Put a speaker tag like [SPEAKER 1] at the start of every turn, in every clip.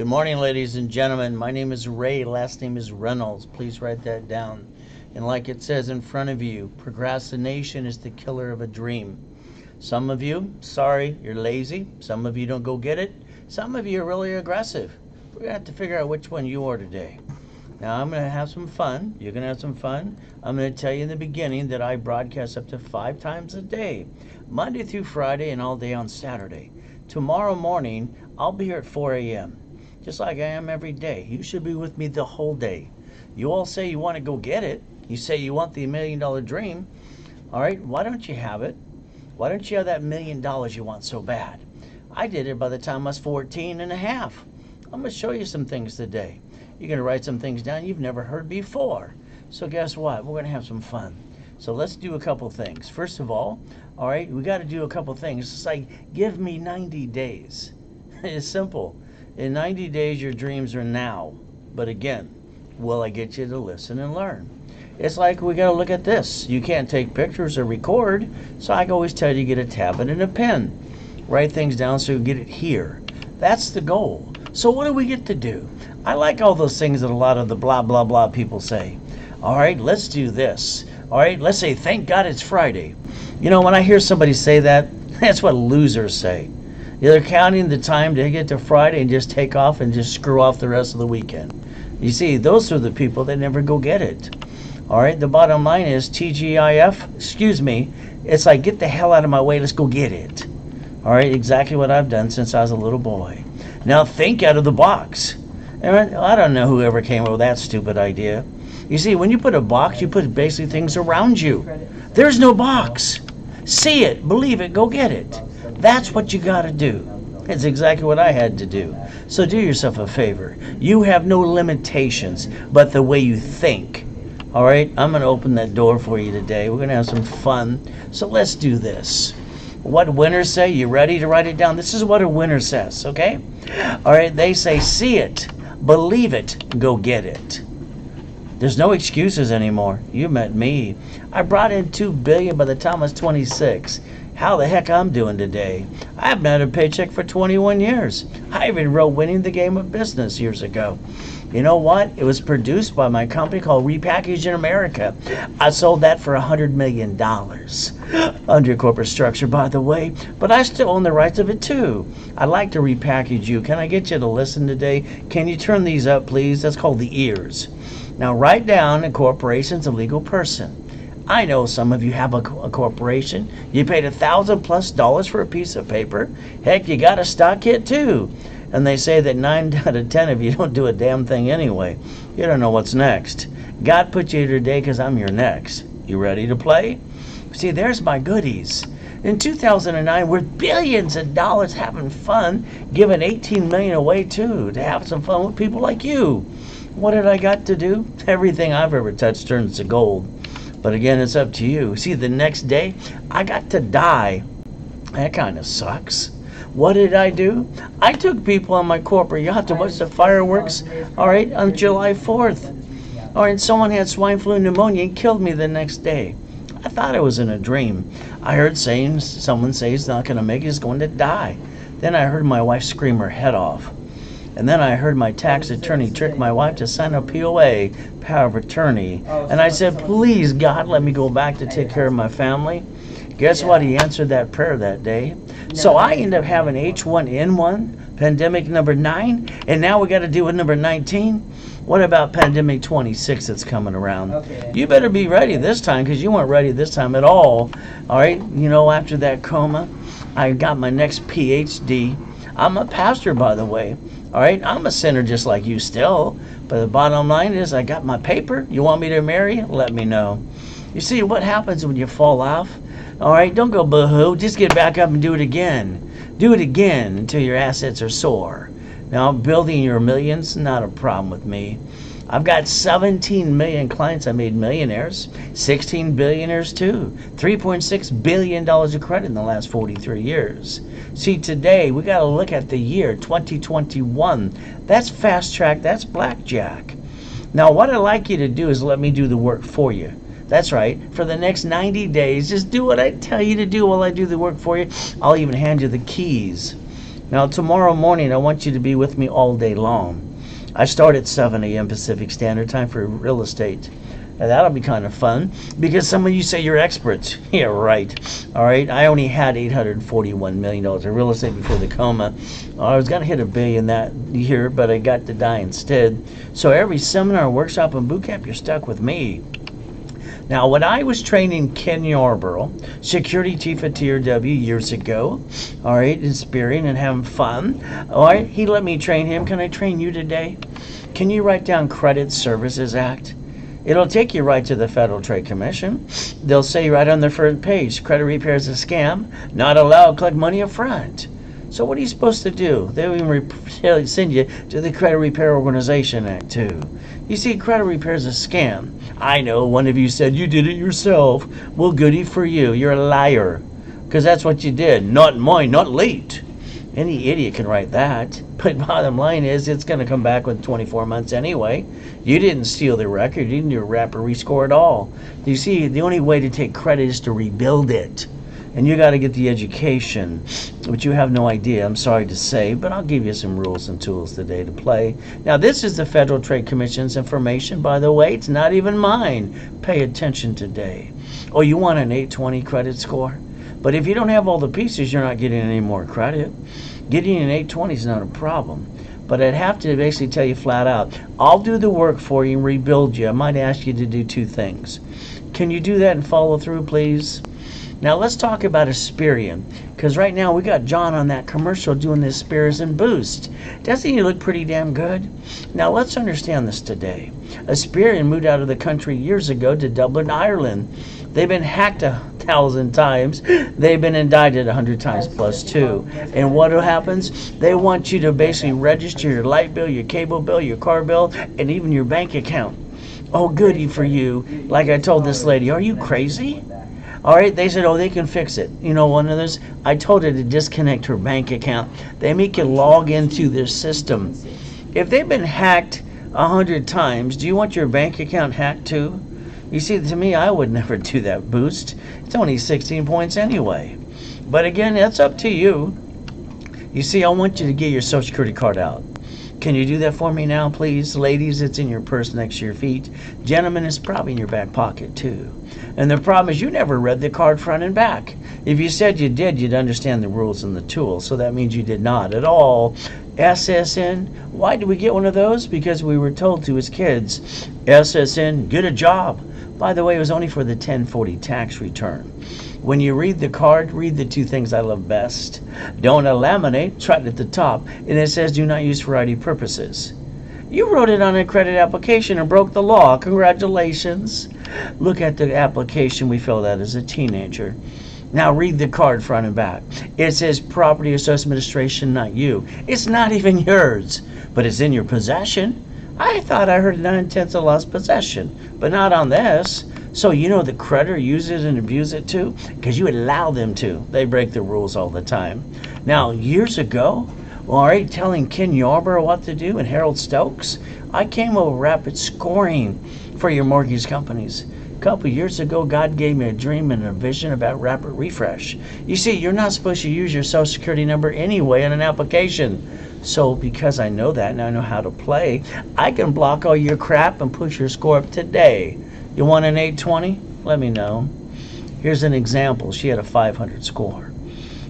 [SPEAKER 1] Good morning, ladies and gentlemen. My name is Ray. Last name is Reynolds. Please write that down. And like it says in front of you, procrastination is the killer of a dream. Some of you, sorry, you're lazy. Some of you don't go get it. Some of you are really aggressive. We're going to have to figure out which one you are today. Now, I'm going to have some fun. You're going to have some fun. I'm going to tell you in the beginning that I broadcast up to 5 times a day, Monday through Friday and all day on Saturday. Tomorrow morning, I'll be here at 4 a.m., just like I am every day. You should be with me the whole day. You all say you want to go get it. You say you want the $1 million dream. All right, why don't you have it? Why don't you have that $1 million you want so bad? I did it by the time I was 14 and a half. I'm going to show you some things today. You're going to write some things down you've never heard before. So guess what? We're going to have some fun. So let's do a couple things. First of all right, we got to do a couple things. It's like, give me 90 days. It's simple. In 90 days, your dreams are now. But again, will I get you to listen and learn? It's like we got to look at this. You can't take pictures or record, so I always tell you to get a tablet and a pen. Write things down so you get it here. That's the goal. So what do we get to do? I like all those things that a lot of the blah, blah, blah people say. All right, let's do this. All right, let's say, thank God it's Friday. You know, when I hear somebody say that, that's what losers say. They're counting the time to get to Friday and just take off and just screw off the rest of the weekend. You see, those are the people that never go get it. All right, the bottom line is TGIF, excuse me, it's like, get the hell out of my way, let's go get it. All right, exactly what I've done since I was a little boy. Now think out of the box. I don't know whoever came up with that stupid idea. You see, when you put a box, you put basically things around you. There's no box. See it, believe it, go get it. That's what you got to do. It's exactly what I had to do. So do yourself a favor. You have no limitations but the way you think. All right, I'm going to open that door for you today. We're going to have some fun. So let's do this. What winners say? You ready to write it down? This is what a winner says, okay? All right, they say, see it, believe it, go get it. There's no excuses anymore. You met me. I brought in $2 billion by the time I was 26. How the heck I'm doing today? I haven't had a paycheck for 21 years. I even wrote Winning the Game of Business years ago. You know what? It was produced by my company called Repackaging America. I sold that for $100 million. Under corporate structure, by the way. But I still own the rights of it too. I'd like to repackage you. Can I get you to listen today? Can you turn these up, please? That's called the ears. Now write down a corporation's a legal person. I know some of you have a corporation. You paid $1,000+ for a piece of paper. Heck, you got a stock kit too. And they say that 9 out of 10 of you don't do a damn thing anyway. You don't know what's next. God put you here today because I'm your next. You ready to play? See, there's my goodies. In 2009, we're billions of dollars having fun, giving $18 million away too, to have some fun with people like you. What did I got to do? Everything I've ever touched turns to gold. But again, it's up to you. See, the next day, I got to die. That kind of sucks. What did I do? I took people on my corporate yacht to watch the fireworks, all right, on July 4th. All right, someone had swine flu pneumonia and killed me the next day. I thought I was in a dream. I heard someone say he's not going to make it, he's going to die. Then I heard my wife scream her head off. And then I heard my tax attorney trick my wife to sign a POA, power of attorney. And I said, please, God, let me go back to take care of my family. Guess what? He answered that prayer that day. So I ended up having H1N1, pandemic number 9, and now we got to deal with number 19. What about pandemic 26 that's coming around? Okay. You better be ready this time because you weren't ready this time at all. All right, you know, after that coma, I got my next PhD. I'm a pastor, by the way. All right, I'm a sinner just like you still. But the bottom line is I got my paper. You want me to marry? Let me know. You see, what happens when you fall off? All right, don't go boo-hoo. Just get back up and do it again. Do it again until your assets are sore. Now, building your millions, not a problem with me. I've got 17 million clients I made millionaires, 16 billionaires too, $3.6 billion of credit in the last 43 years. See, today we got to look at the year 2021. That's fast track, that's blackjack. Now, what I'd like you to do is let me do the work for you. That's right. For the next 90 days, just do what I tell you to do while I do the work for you. I'll even hand you the keys. Now, tomorrow morning, I want you to be with me all day long. I start at 7 a.m. Pacific Standard Time for real estate. Now, that'll be kind of fun because some of you say you're experts. Yeah, right. All right. I only had $841 million of real estate before the coma. I was going to hit $1 billion that year, but I got to die instead. So every seminar, workshop, and boot camp, you're stuck with me. Now, when I was training Ken Yarborough, security chief at TRW years ago, all right, inspiring and having fun, all right, he let me train him. Can I train you today? Can you write down Credit Services Act? It'll take you right to the Federal Trade Commission. They'll say right on the front page, credit repair is a scam, not allowed, collect money up front. So what are you supposed to do? They'll even send you to the Credit Repair Organization Act too. You see, credit repair is a scam. I know one of you said you did it yourself. Well, goody for you. You're a liar. Because that's what you did. Not mine, not late. Any idiot can write that. But bottom line is, it's going to come back with 24 months anyway. You didn't steal the record. You didn't do a rap or rescore at all. You see, the only way to take credit is to rebuild it. And you got to get the education, which you have no idea, I'm sorry to say, but I'll give you some rules and tools today to play. Now, this is the Federal Trade Commission's information, by the way. It's not even mine. Pay attention today. Oh, you want an 820 credit score? But if you don't have all the pieces, you're not getting any more credit. Getting an 820 is not a problem. But I'd have to basically tell you flat out, I'll do the work for you and rebuild you. I might ask you to do two things. Can you do that and follow through, please? Now let's talk about Aspirian, because right now we got John on that commercial doing this Aspirian Boost. Doesn't he look pretty damn good? Now let's understand this today. Aspirian moved out of the country years ago to Dublin, Ireland. They've been hacked 1,000 times. They've been indicted 100 times plus too. And what happens? They want you to basically register your light bill, your cable bill, your car bill, and even your bank account. Oh, goody for you. Like I told this lady, are you crazy? All right, they said, oh, they can fix it. You know, one of those, I told her to disconnect her bank account. They make you log into their system. If they've been hacked 100 times, do you want your bank account hacked too? You see, to me, I would never do that boost. It's only 16 points anyway. But again, that's up to you. You see, I want you to get your Social Security card out. Can you do that for me now, please? Ladies, it's in your purse next to your feet. Gentlemen, it's probably in your back pocket, too. And the problem is you never read the card front and back. If you said you did, you'd understand the rules and the tools. So that means you did not at all. SSN, why did we get one of those? Because we were told to as kids, SSN, get a job. By the way, it was only for the 1040 tax return. When you read the card, read the two things I love best. Don't laminate, it's right at the top, and it says do not use for ID purposes. You wrote it on a credit application and broke the law. Congratulations. Look at the application we filled out as a teenager. Now read the card front and back. It says Property Assessment Administration, not you. It's not even yours, but it's in your possession. I thought I heard 9/10 of lost possession, but not on this. So you know the creditor uses and abuses it too? Because you allow them to. They break the rules all the time. Now, years ago, all right, telling Ken Yarborough what to do and Harold Stokes, I came up with rapid scoring for your mortgage companies. A couple years ago, God gave me a dream and a vision about rapid refresh. You see, you're not supposed to use your Social Security number anyway in an application. So because I know that and I know how to play, I can block all your crap and push your score up today. You want an 820? Let me know. Here's an example. She had a 500 score.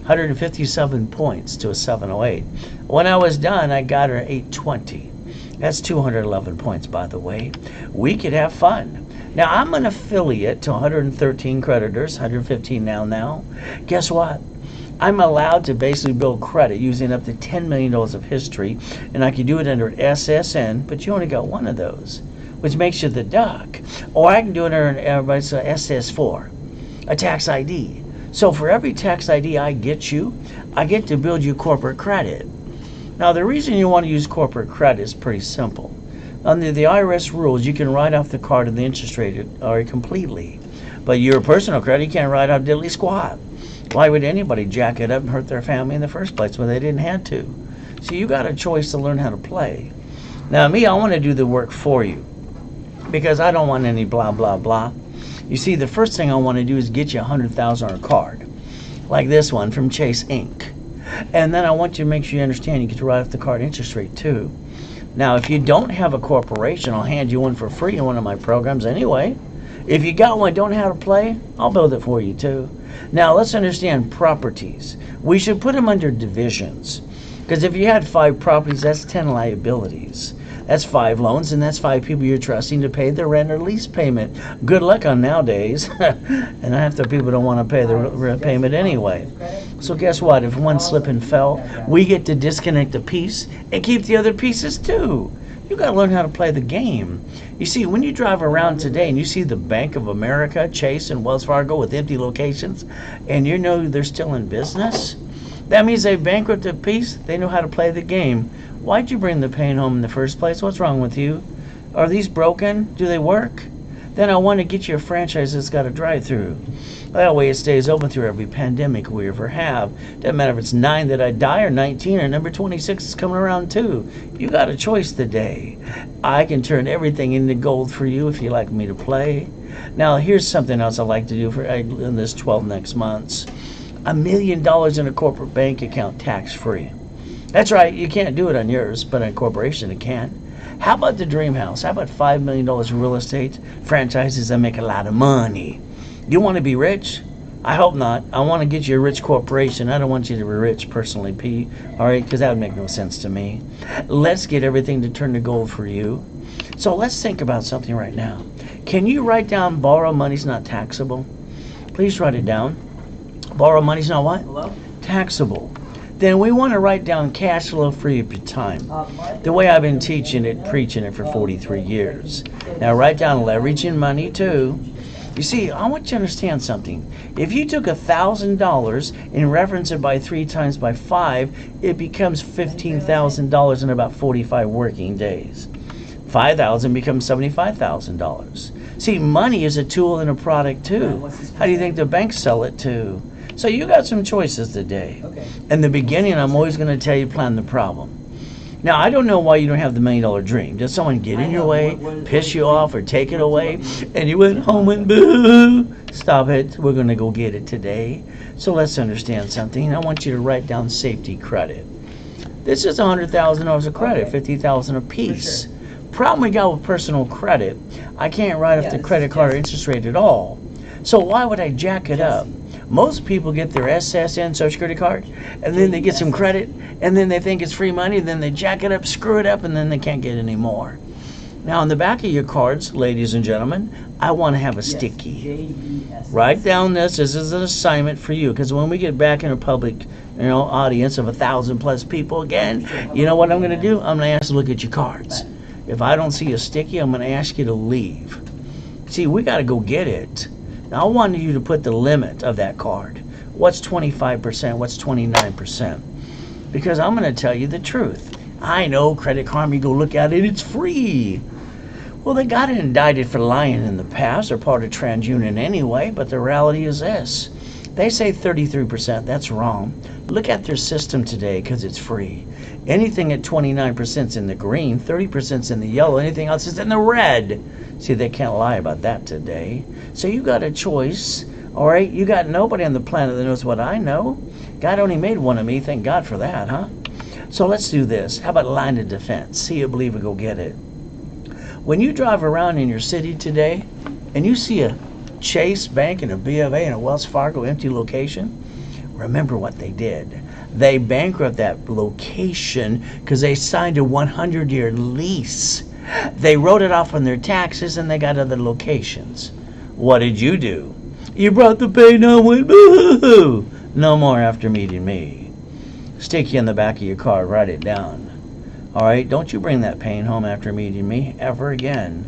[SPEAKER 1] 157 points to a 708. When I was done, I got her 820. That's 211 points, by the way. We could have fun. Now, I'm an affiliate to 113 creditors, 115 now. Guess what? I'm allowed to basically build credit using up to $10 million of history, and I can do it under SSN, but you only got one of those, which makes you the duck. Or I can do it under everybody's SS4, a tax ID. So for every tax ID I get you, I get to build you corporate credit. Now the reason you want to use corporate credit is pretty simple. Under the IRS rules, you can write off the card and the interest rate or completely. But your personal credit, you can't write off diddly squat. Why would anybody jack it up and hurt their family in the first place when they didn't have to? So you got a choice to learn how to play. Now me, I want to do the work for you because I don't want any blah, blah, blah. You see, the first thing I want to do is get you $100,000 on a card, like this one from Chase Inc. And then I want you to make sure you understand you get to write off the card interest rate too. Now, if you don't have a corporation, I'll hand you one for free in one of my programs anyway. If you got one, don't know how to play, I'll build it for you too. Now, let's understand properties. We should put them under divisions. Because if you had 5 properties, that's 10 liabilities. That's 5 loans, and that's 5 people you're trusting to pay their rent or lease payment. Good luck on nowadays. And half the people don't want to pay the rent payment anyway. So guess what? If one slip and fell, we get to disconnect a piece and keep the other pieces too. You got to learn how to play the game. You see, when you drive around today and you see the Bank of America, Chase, and Wells Fargo with empty locations, and you know they're still in business, that means they bankrupted a piece. They know how to play the game. Why'd you bring the pain home in the first place? What's wrong with you? Are these broken? Do they work? Then I want to get you a franchise that's got a drive-through. That way it stays open through every pandemic we ever have. Doesn't matter if it's 9 that I die or 19 or number 26 is coming around too. You got a choice today. I can turn everything into gold for you if you like me to play. Now here's something else I like to do for in this 12 next months. $1 million in a corporate bank account tax-free. That's right, you can't do it on yours, but on a corporation it can. How about the dream house? How about $5 million in real estate franchises that make a lot of money? You want to be rich? I hope not. I want to get you a rich corporation. I don't want you to be rich personally, Pete. All right, because that would make no sense to me. Let's get everything to turn to gold for you. So let's think about something right now. Can you write down borrow money's not taxable? Please write it down. Borrow money's not what?
[SPEAKER 2] Hello?
[SPEAKER 1] Taxable. Then we want to write down cash flow free of your time. The way I've been teaching it, preaching it for 43 years. Now write down leveraging money too. You see, I want you to understand something. If you took $1,000 and reference it by 3 times by 5, it becomes $15,000 in about 45 working days. 5,000 becomes $75,000. See, money is a tool and a product too. How do you think the banks sell it to? So you got some choices today. In the beginning, I'm always going to tell you plan the problem. Now, I don't know why you don't have the $1 million dream. Did someone get in your way, piss you off, or take it away, and you went home and boo? Stop it. We're going to go get it today. So let's understand something. I want you to write down safety credit. This is $100,000 of credit, $50,000 a piece. Problem we got with personal credit, I can't write off the credit card interest rate at all. So why would I jack it up? Most people get their SSN, Social Security card, and then they get some credit, and then they think it's free money, then they jack it up, screw it up, and then they can't get any more. Now, on the back of your cards, ladies and gentlemen, I want to have a sticky. Write down this. This is an assignment for you, because when we get back in a public, audience of 1,000+ people again, you know what I'm going to do? I'm going to ask you to look at your cards. If I don't see a sticky, I'm going to ask you to leave. See, we got to go get it. Now, I want you to put the limit of that card. What's 25%? What's 29%? Because I'm going to tell you the truth. I know Credit Karma, you go look at it, it's free. Well, they got indicted for lying in the past. They're part of TransUnion anyway, but the reality is this. They say 33%. That's wrong. Look at their system today because it's free. Anything at 29% is in the green, 30% is in the yellow, anything else is in the red. See, they can't lie about that today. So you got a choice, all right? You got nobody on the planet that knows what I know. God only made one of me. Thank God for that, huh? So let's do this. How about line of defense? See you, believe it, go get it. When you drive around in your city today and you see a Chase Bank and a B of A and a Wells Fargo empty location, remember what they did. They bankrupted that location because they signed a 100-year lease. They wrote it off on their taxes and they got other locations. What did you do? You brought the pain home with boo-hoo. No more after meeting me. Stick you in the back of your car, write it down. All right, don't you bring that pain home after meeting me ever again.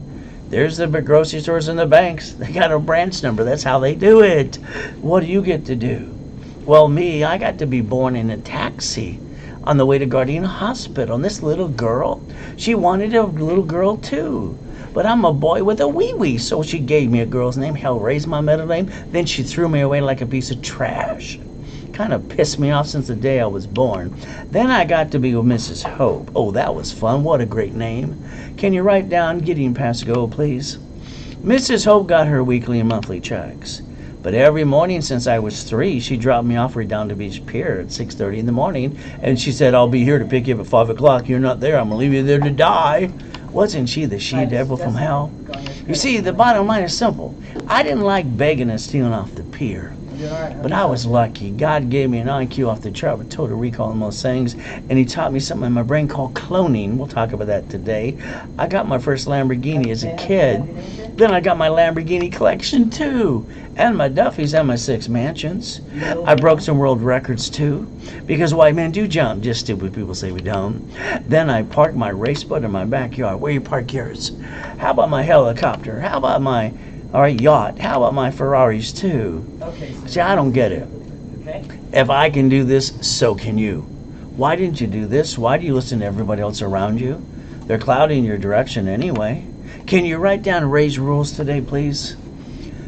[SPEAKER 1] There's the big grocery stores and the banks. They got a branch number. That's how they do it. What do you get to do? Well, me, I got to be born in a taxi on the way to Gardena Hospital. And this little girl, she wanted a little girl too. But I'm a boy with a wee-wee, so she gave me a girl's name. Hell, raised my middle name. Then she threw me away like a piece of trash. Kind of pissed me off since the day I was born. Then I got to be with Mrs. Hope. Oh, that was fun. What a great name. Can you write down Gideon Pass Go, please? Mrs. Hope got her weekly and monthly checks. But every morning since I was 3, she dropped me off Redondo Beach Pier at 6:30 in the morning, and she said, "I'll be here to pick you up at 5 o'clock. You're not there. I'm going to leave you there to die." Wasn't she the she-devil from hell? You see, the bottom line is simple. I didn't like begging and stealing off the pier. But I was lucky. God gave me an IQ off the chart with total recall and most things, and he taught me something in my brain called cloning. We'll talk about that today. I got my first Lamborghini as a kid. Then I got my Lamborghini collection too, and my Duffys and my 6 mansions. I broke some world records too, because white men do jump, just stupid people say we don't. Then I parked my race boat in my backyard. Where you park yours? How about my helicopter? How about my yacht? How about my Ferraris too? See, I don't get it. If I can do this, so can you. Why didn't you do this? Why do you listen to everybody else around you? They're clouding your direction anyway. Can you write down Ray's rules today, please?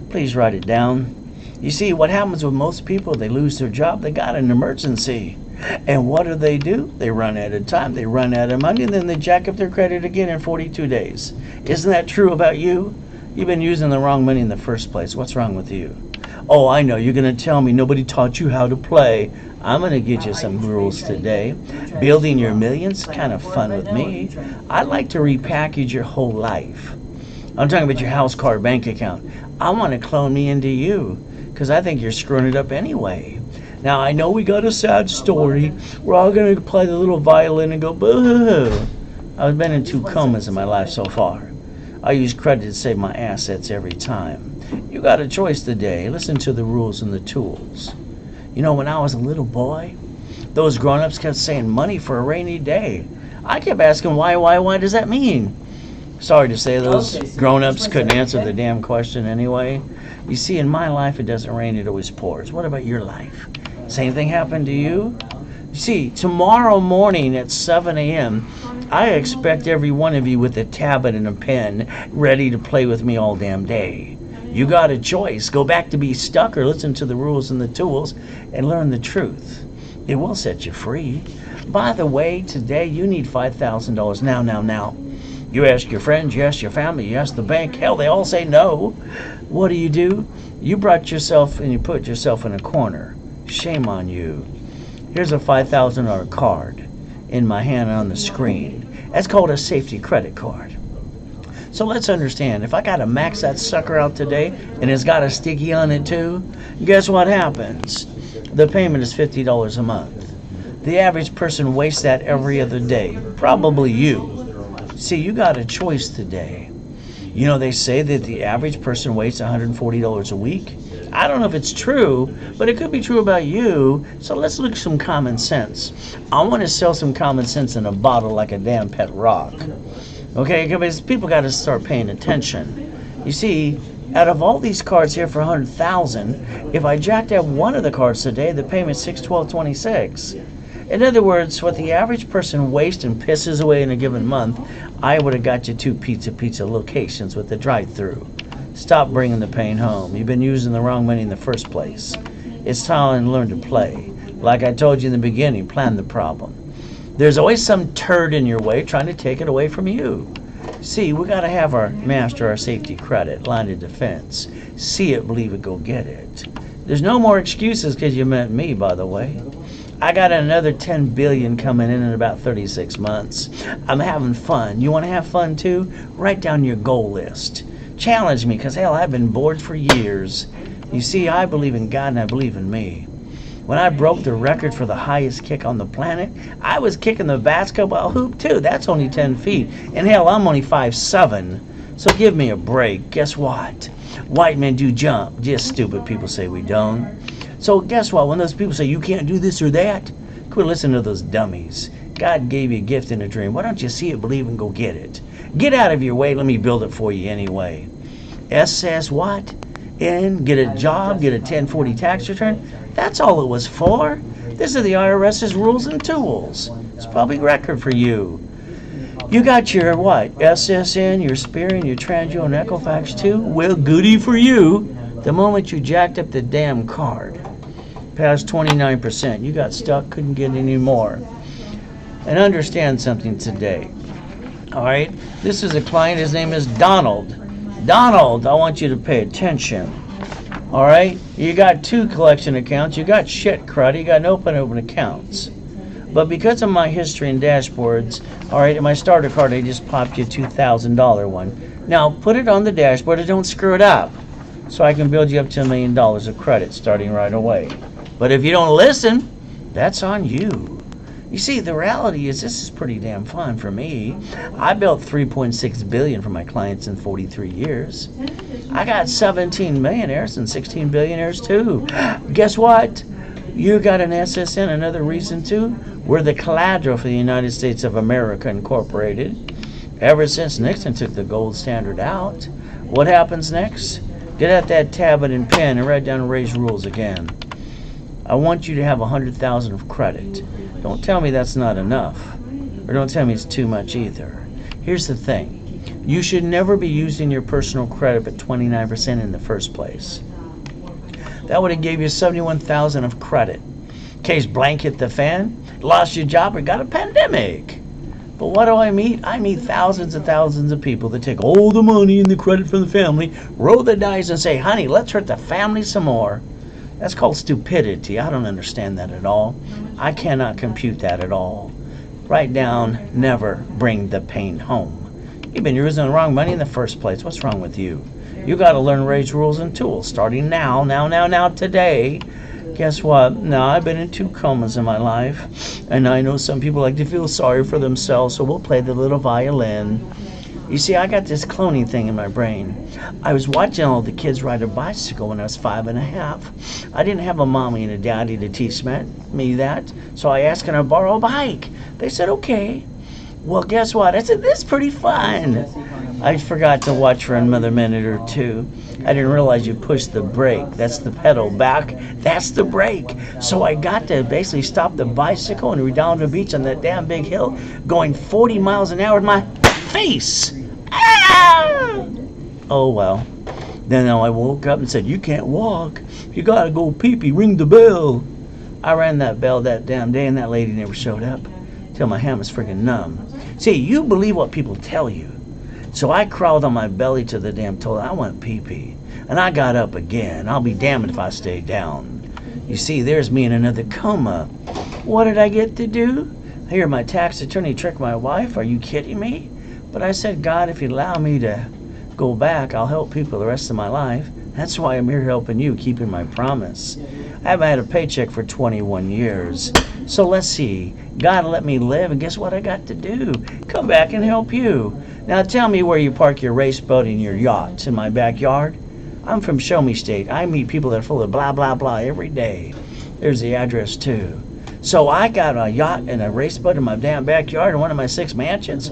[SPEAKER 1] Please write it down. You see, what happens with most people, they lose their job, they got an emergency. And what do? They run out of time, they run out of money, and then they jack up their credit again in 42 days. Isn't that true about you? You've been using the wrong money in the first place. What's wrong with you? Oh, I know. You're going to tell me nobody taught you how to play. I'm going to get you some rules today. Building your millions, kind of fun with me. I'd like to repackage your whole life. I'm talking about your house, car, bank account. I want to clone me into you because I think you're screwing it up anyway. Now, I know we got a sad story. We're all going to play the little violin and go boo-hoo. I've been in 2 comas in my life so far. I use credit to save my assets every time. You got a choice today. Listen to the rules and the tools. You know, when I was a little boy, those grown-ups kept saying money for a rainy day. I kept asking why does that mean? Sorry to say, those grown-ups couldn't answer the damn question anyway. You see, in my life, it doesn't rain, it always pours. What about your life? Same thing happened to you? You see, tomorrow morning at 7 a.m., I expect every one of you with a tablet and a pen ready to play with me all damn day. You got a choice. Go back to be stuck or listen to the rules and the tools and learn the truth. It will set you free. By the way, today you need $5,000 now. You ask your friends, you ask your family, you ask the bank. Hell, they all say no. What do? You brought yourself and you put yourself in a corner. Shame on you. Here's a $5,000 card in my hand on the screen. That's called a safety credit card. So let's understand, if I got to max that sucker out today and it's got a sticky on it too, guess what happens? The payment is $50 a month. The average person wastes that every other day. Probably you. See, you got a choice today. You know, they say that the average person wastes $140 a week. I don't know if it's true, but it could be true about you. So let's look at some common sense. I want to sell some common sense in a bottle like a damn pet rock. Okay, because people got to start paying attention. You see, out of all these cards here for $100,000, if I jacked up one of the cards today, the payment's $612.26. In other words, what the average person wastes and pisses away in a given month, I would have got you 2 pizza locations with the drive-through. Stop bringing the pain home. You've been using the wrong money in the first place. It's time to learn to play. Like I told you in the beginning, plan the problem. There's always some turd in your way trying to take it away from you. See, we got to have our master, our safety credit, line of defense. See it, believe it, go get it. There's no more excuses because you met me, by the way. I got another $10 billion coming in about 36 months. I'm having fun. You want to have fun too? Write down your goal list. Challenge me, because hell, I've been bored for years. You see, I believe in God and I believe in me. When I broke the record for the highest kick on the planet, I was kicking the basketball hoop too. That's only 10 feet. And hell, I'm only 5'7". So give me a break. Guess what? White men do jump. Just stupid people say we don't. So guess what? When those people say you can't do this or that, quit listening to those dummies. God gave you a gift and a dream. Why don't you see it, believe, and go get it? Get out of your way. Let me build it for you anyway. S says what? N, get a job, get a 1040 tax return. That's all it was for. This is the IRS's rules and tools. It's a public record for you. You got your what? SSN, your Experian, your Transio, and Equifax too? Well, goody for you. The moment you jacked up the damn card, past 29%, you got stuck, couldn't get any more. And understand something today. All right, this is a client. His name is Donald. Donald, I want you to pay attention. All right, you got 2 collection accounts. You got shit crud. You got open accounts. But because of my history and dashboards, all right, in my starter card, I just popped you a $2,000 one. Now put it on the dashboard and don't screw it up, so I can build you up to $1 million of credit starting right away. But if you don't listen, that's on you. You see, the reality is this is pretty damn fun for me. I built $3.6 billion for my clients in 43 years. I got 17 millionaires and 16 billionaires too. Guess what? You got an SSN, another reason too. We're the collateral for the United States of America Incorporated. Ever since Nixon took the gold standard out, what happens next? Get out that tablet and pen and write down Ray's rules again. I want you to have 100,000 of credit. Don't tell me that's not enough, or don't tell me it's too much either. Here's the thing. You should never be using your personal credit at 29% in the first place. That would have gave you 71,000 of credit. In case blank hit the fan, lost your job, or got a pandemic. But what do I meet? I meet thousands and thousands of people that take all the money and the credit from the family, roll the dice and say, honey, let's hurt the family some more. That's called stupidity. I don't understand that at all. I cannot compute that at all. Write down, never bring the pain home. You've been using the wrong money in the first place. What's wrong with you? You got to learn Ray's rules and tools starting now, today. Guess what? Now, I've been in 2 comas in my life, and I know some people like to feel sorry for themselves, so we'll play the little violin. You see, I got this cloning thing in my brain. I was watching all the kids ride a bicycle when I was 5 and a half. I didn't have a mommy and a daddy to teach me that, so I asked, can I borrow a bike? They said, okay. Well, guess what? I said, this is pretty fun. I forgot to watch for another minute or 2. I didn't realize you push the brake. That's the pedal back. That's the brake. So I got to basically stop the bicycle and redound the beach on that damn big hill, going 40 miles an hour with my face. Ah! Oh, well. Then I woke up and said, you can't walk. You got to go pee-pee. Ring the bell. I rang that bell that damn day, and that lady never showed up till my hand was freaking numb. See, you believe what people tell you. So I crawled on my belly to the damn toilet. I went pee-pee. And I got up again. I'll be damned if I stay down. You see, there's me in another coma. What did I get to do? I hear my tax attorney trick my wife. Are you kidding me? But I said, God, if you allow me to go back, I'll help people the rest of my life. That's why I'm here helping you, keeping my promise. I haven't had a paycheck for 21 years. So let's see. God let me live, and guess what I got to do? Come back and help you. Now tell me where you park your race boat and your yacht. In my backyard? I'm from Show Me State. I meet people that are full of blah, blah, blah every day. There's the address too. So I got a yacht and a race boat in my damn backyard in one of my 6 mansions.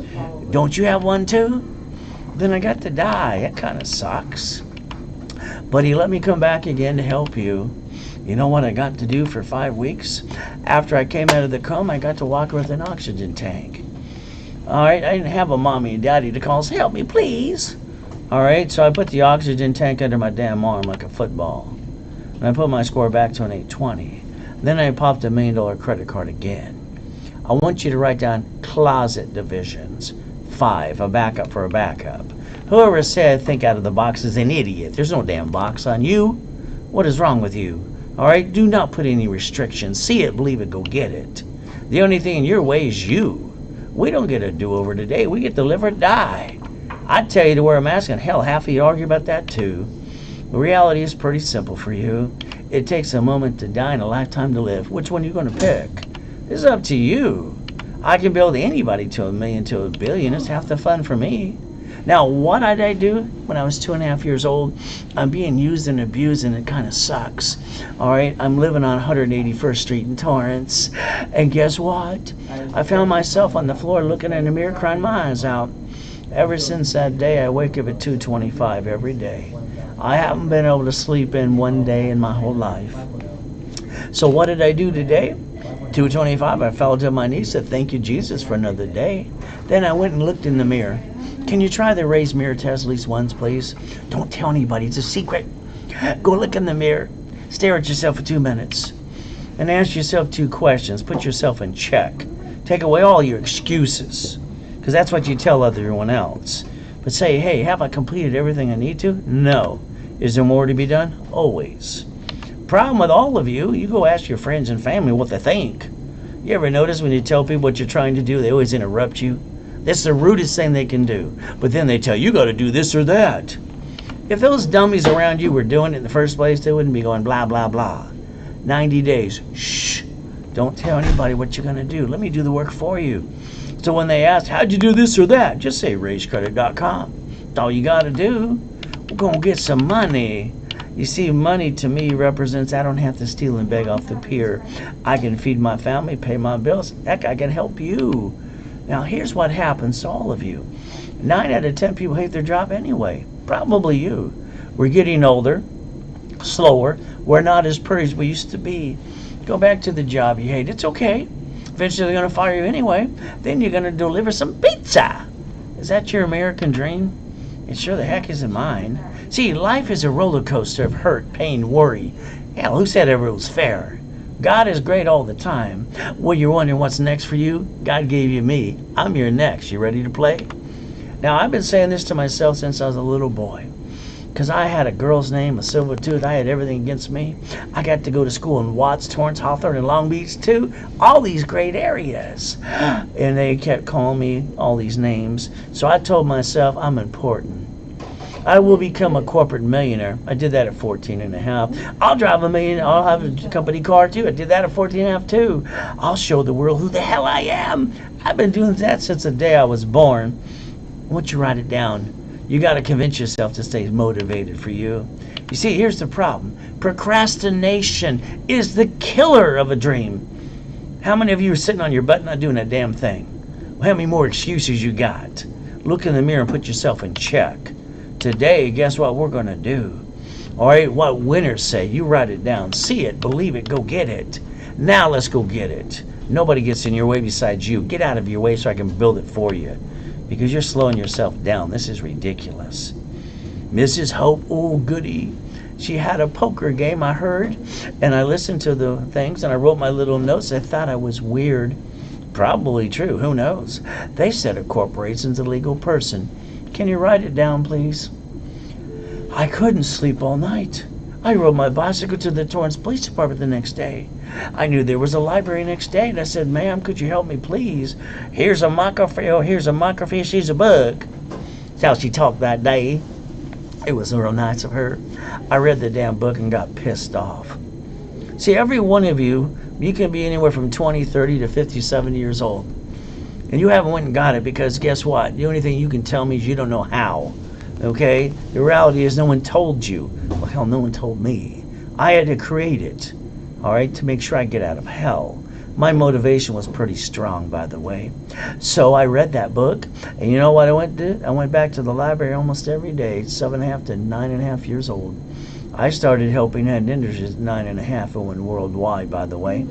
[SPEAKER 1] Don't you have one too? Then I got to die. That kind of sucks. But he let me come back again to help you. You know what I got to do for 5 weeks? After I came out of the coma, I got to walk with an oxygen tank. All right, I didn't have a mommy and daddy to call and say, help me, please. All right, so I put the oxygen tank under my damn arm like a football. And I put my score back to an 820. Then I popped a $1 million credit card again. I want you to write down closet divisions. 5, a backup for a backup. Whoever said think out of the box is an idiot. There's no damn box on you. What is wrong with you? All right, do not put any restrictions. See it, believe it, go get it. The only thing in your way is you. We don't get a do-over today. We get to live or die. I'd tell you to wear a mask, and hell, half of you argue about that too. The reality is pretty simple for you. It takes a moment to die and a lifetime to live. Which one are you going to pick? It's up to you. I can build anybody to $1 million to $1 billion. It's half the fun for me. Now, what did I do when I was 2.5 years old? I'm being used and abused, and it kind of sucks. All right, I'm living on 181st Street in Torrance, and guess what? I found myself on the floor looking in the mirror, crying my eyes out. Ever since that day, I wake up at 2:25 every day. I haven't been able to sleep in one day in my whole life. So what did I do today? 2:25, I fell to my knees, said, thank you, Jesus, for another day. Then I went and looked in the mirror. Can you try the raise mirror test at least once, please? Don't tell anybody. It's a secret. Go look in the mirror. Stare at yourself for 2 minutes. And ask yourself 2 questions. Put yourself in check. Take away all your excuses. Because that's what you tell everyone else. But say, hey, have I completed everything I need to? No. Is there more to be done? Always. Problem with all of you, you go ask your friends and family what they think. You ever notice when you tell people what you're trying to do, they always interrupt you? That's the rudest thing they can do. But then they tell you got to do this or that. If those dummies around you were doing it in the first place, they wouldn't be going blah, blah, blah. 90 days. Shh. Don't tell anybody what you're going to do. Let me do the work for you. So when they ask, how'd you do this or that? Just say raisecredit.com. That's all you got to do. We're going to get some money. You see, money to me represents I don't have to steal and beg off the pier. I can feed my family, pay my bills. Heck, I can help you. Now, here's what happens to all of you. 9 out of 10 people hate their job anyway. Probably you. We're getting older, slower. We're not as pretty as we used to be. Go back to the job you hate. It's okay. Eventually they're going to fire you anyway. Then you're going to deliver some pizza. Is that your American dream? It sure the heck isn't mine. See, life is a roller coaster of hurt, pain, worry. Hell, who said it was fair? God is great all the time. Well, you're wondering what's next for you? God gave you me. I'm your next. You ready to play? Now, I've been saying this to myself since I was a little boy. Because I had a girl's name, a silver tooth. I had everything against me. I got to go to school in Watts, Torrance, Hawthorne, and Long Beach, too. All these great areas. And they kept calling me all these names. So I told myself I'm important. I will become a corporate millionaire. I did that at 14 and a half. I'll drive a million. I'll have a company car, too. I did that at 14 and a half, too. I'll show the world who the hell I am. I've been doing that since the day I was born. Once you write it down, you got to convince yourself to stay motivated for you. You see, here's the problem. Procrastination is the killer of a dream. How many of you are sitting on your butt not doing a damn thing? Well, how many more excuses you got? Look in the mirror and put yourself in check. Today, guess what we're going to do? All right, what winners say. You write it down. See it, believe it, go get it. Now let's go get it. Nobody gets in your way besides you. Get out of your way so I can build it for you. Because you're slowing yourself down. This is ridiculous. Mrs. Hope, oh goody. She had a poker game, I heard. And I listened to the things and I wrote my little notes. I thought I was weird. Probably true, who knows? They said a corporation's a legal person. Can you write it down, please? I couldn't sleep all night. I rode my bicycle to the Torrance Police Department the next day. I knew there was a library next day, and I said, ma'am, could you help me, please? Here's a microfiche, here's a book. That's how she talked that day. It was real nice of her. I read the damn book and got pissed off. See, every one of you, you can be anywhere from 20, 30 to 57 years old. And you haven't went and got it because guess what? The only thing you can tell me is you don't know how. Okay? The reality is no one told you. Well, hell, no one told me. I had to create it. All right? To make sure I get out of hell. My motivation was pretty strong, by the way. So I read that book. And you know what I went to do? I went back to the library almost every day, 7.5 to 9.5 years old. I started helping end industries at 9.5 and went worldwide, by the way.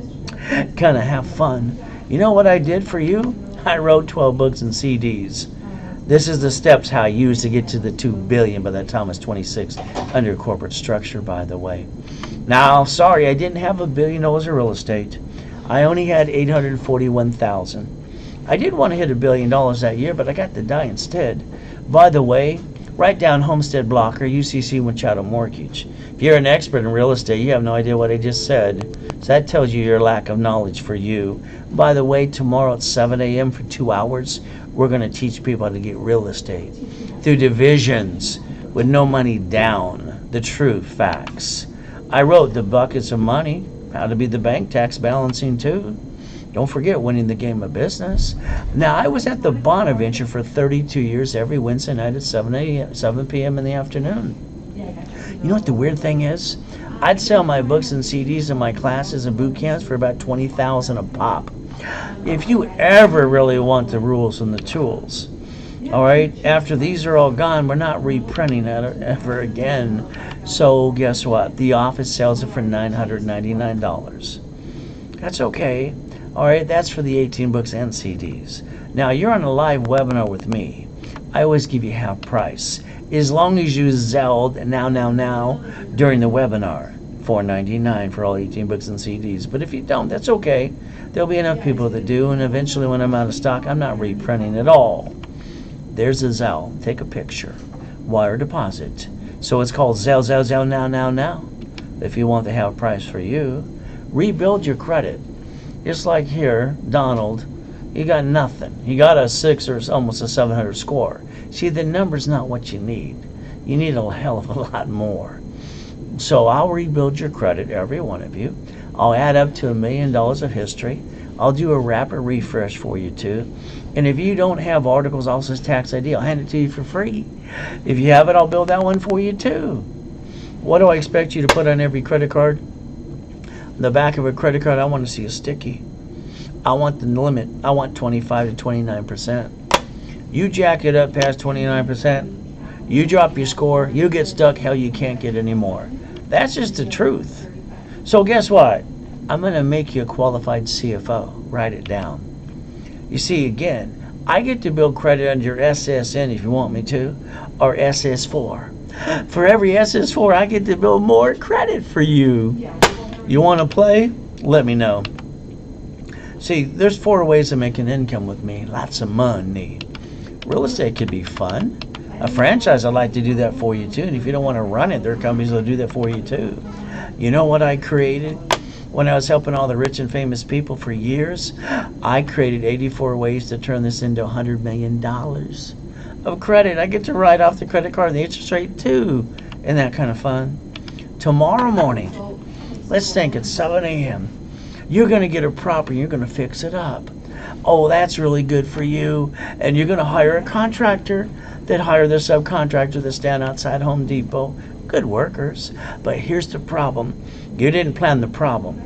[SPEAKER 1] Kind of have fun. You know what I did for you? I wrote 12 books and CDs. This is the steps how I used to get to the $2 billion by the time I was 26 under corporate structure, by the way. Now, sorry, I didn't have $1 billion of real estate. I only had $841,000. I did want to hit $1 billion that year, but I got to die instead. By the way, write down Homestead Blocker, UCC Machado Mortgage. If you're an expert in real estate, you have no idea what I just said. So that tells you your lack of knowledge for you. By the way, tomorrow at 7 a.m. for 2 hours, we're going to teach people how to get real estate through divisions with no money down. The true facts. I wrote The Buckets of Money, How to Be the Bank, Tax Balancing too. Don't forget winning the game of business. Now, I was at the Bonaventure for 32 years every Wednesday night at 7 p.m. in the afternoon. You know what the weird thing is? I'd sell my books and CDs in my classes and boot camps for about $20,000 a pop. If you ever really want the rules and the tools, all right, after these are all gone, we're not reprinting it ever again. So guess what? The office sells it for $999. That's okay. All right, that's for the 18 books and CDs. Now, you're on a live webinar with me. I always give you half price. As long as you Zelled now during the webinar. $4.99 for all 18 books and CDs. But if you don't, that's okay. There'll be enough people that do, and eventually when I'm out of stock, I'm not reprinting at all. There's a Zelle. Take a picture. Wire deposit So it's called Zell now. If you want to have a price for you, rebuild your credit. Just like here, Donald, he got nothing. He got a 6 or almost a 700 score. See, the number's not what you need. You need a hell of a lot more. So I'll rebuild your credit, every one of you. I'll add up to $1 million of history. I'll do a rapid refresh for you too. And if you don't have articles, also tax ID, I'll hand it to you for free. If you have it, I'll build that one for you too. What do I expect you to put on every credit card? The back of a credit card, I want to see a sticky. I want the limit. I want 25 to 29%. You jack it up past 29%, you drop your score, you get stuck, hell, you can't get any more. That's just the truth. So guess what? I'm going to make you a qualified CFO. Write it down. You see, again, I get to build credit under your SSN if you want me to, or SS4. For every SS4, I get to build more credit for you. You want to play? Let me know. See, there's 4 ways of making income with me. Lots of money. Real estate could be fun. A franchise, I'd like to do that for you too. And if you don't want to run it, there are companies that'll do that for you too. You know what I created? When I was helping all the rich and famous people for years, I created 84 ways to turn this into $100 million of credit. I get to write off the credit card and the interest rate too. Isn't that kind of fun? Tomorrow morning, let's think it's 7 a.m. You're going to get a property, you're going to fix it up. Oh, that's really good for you. And you're going to hire a contractor that hire the subcontractor that's down outside Home Depot. Good workers. But here's the problem. You didn't plan the problem.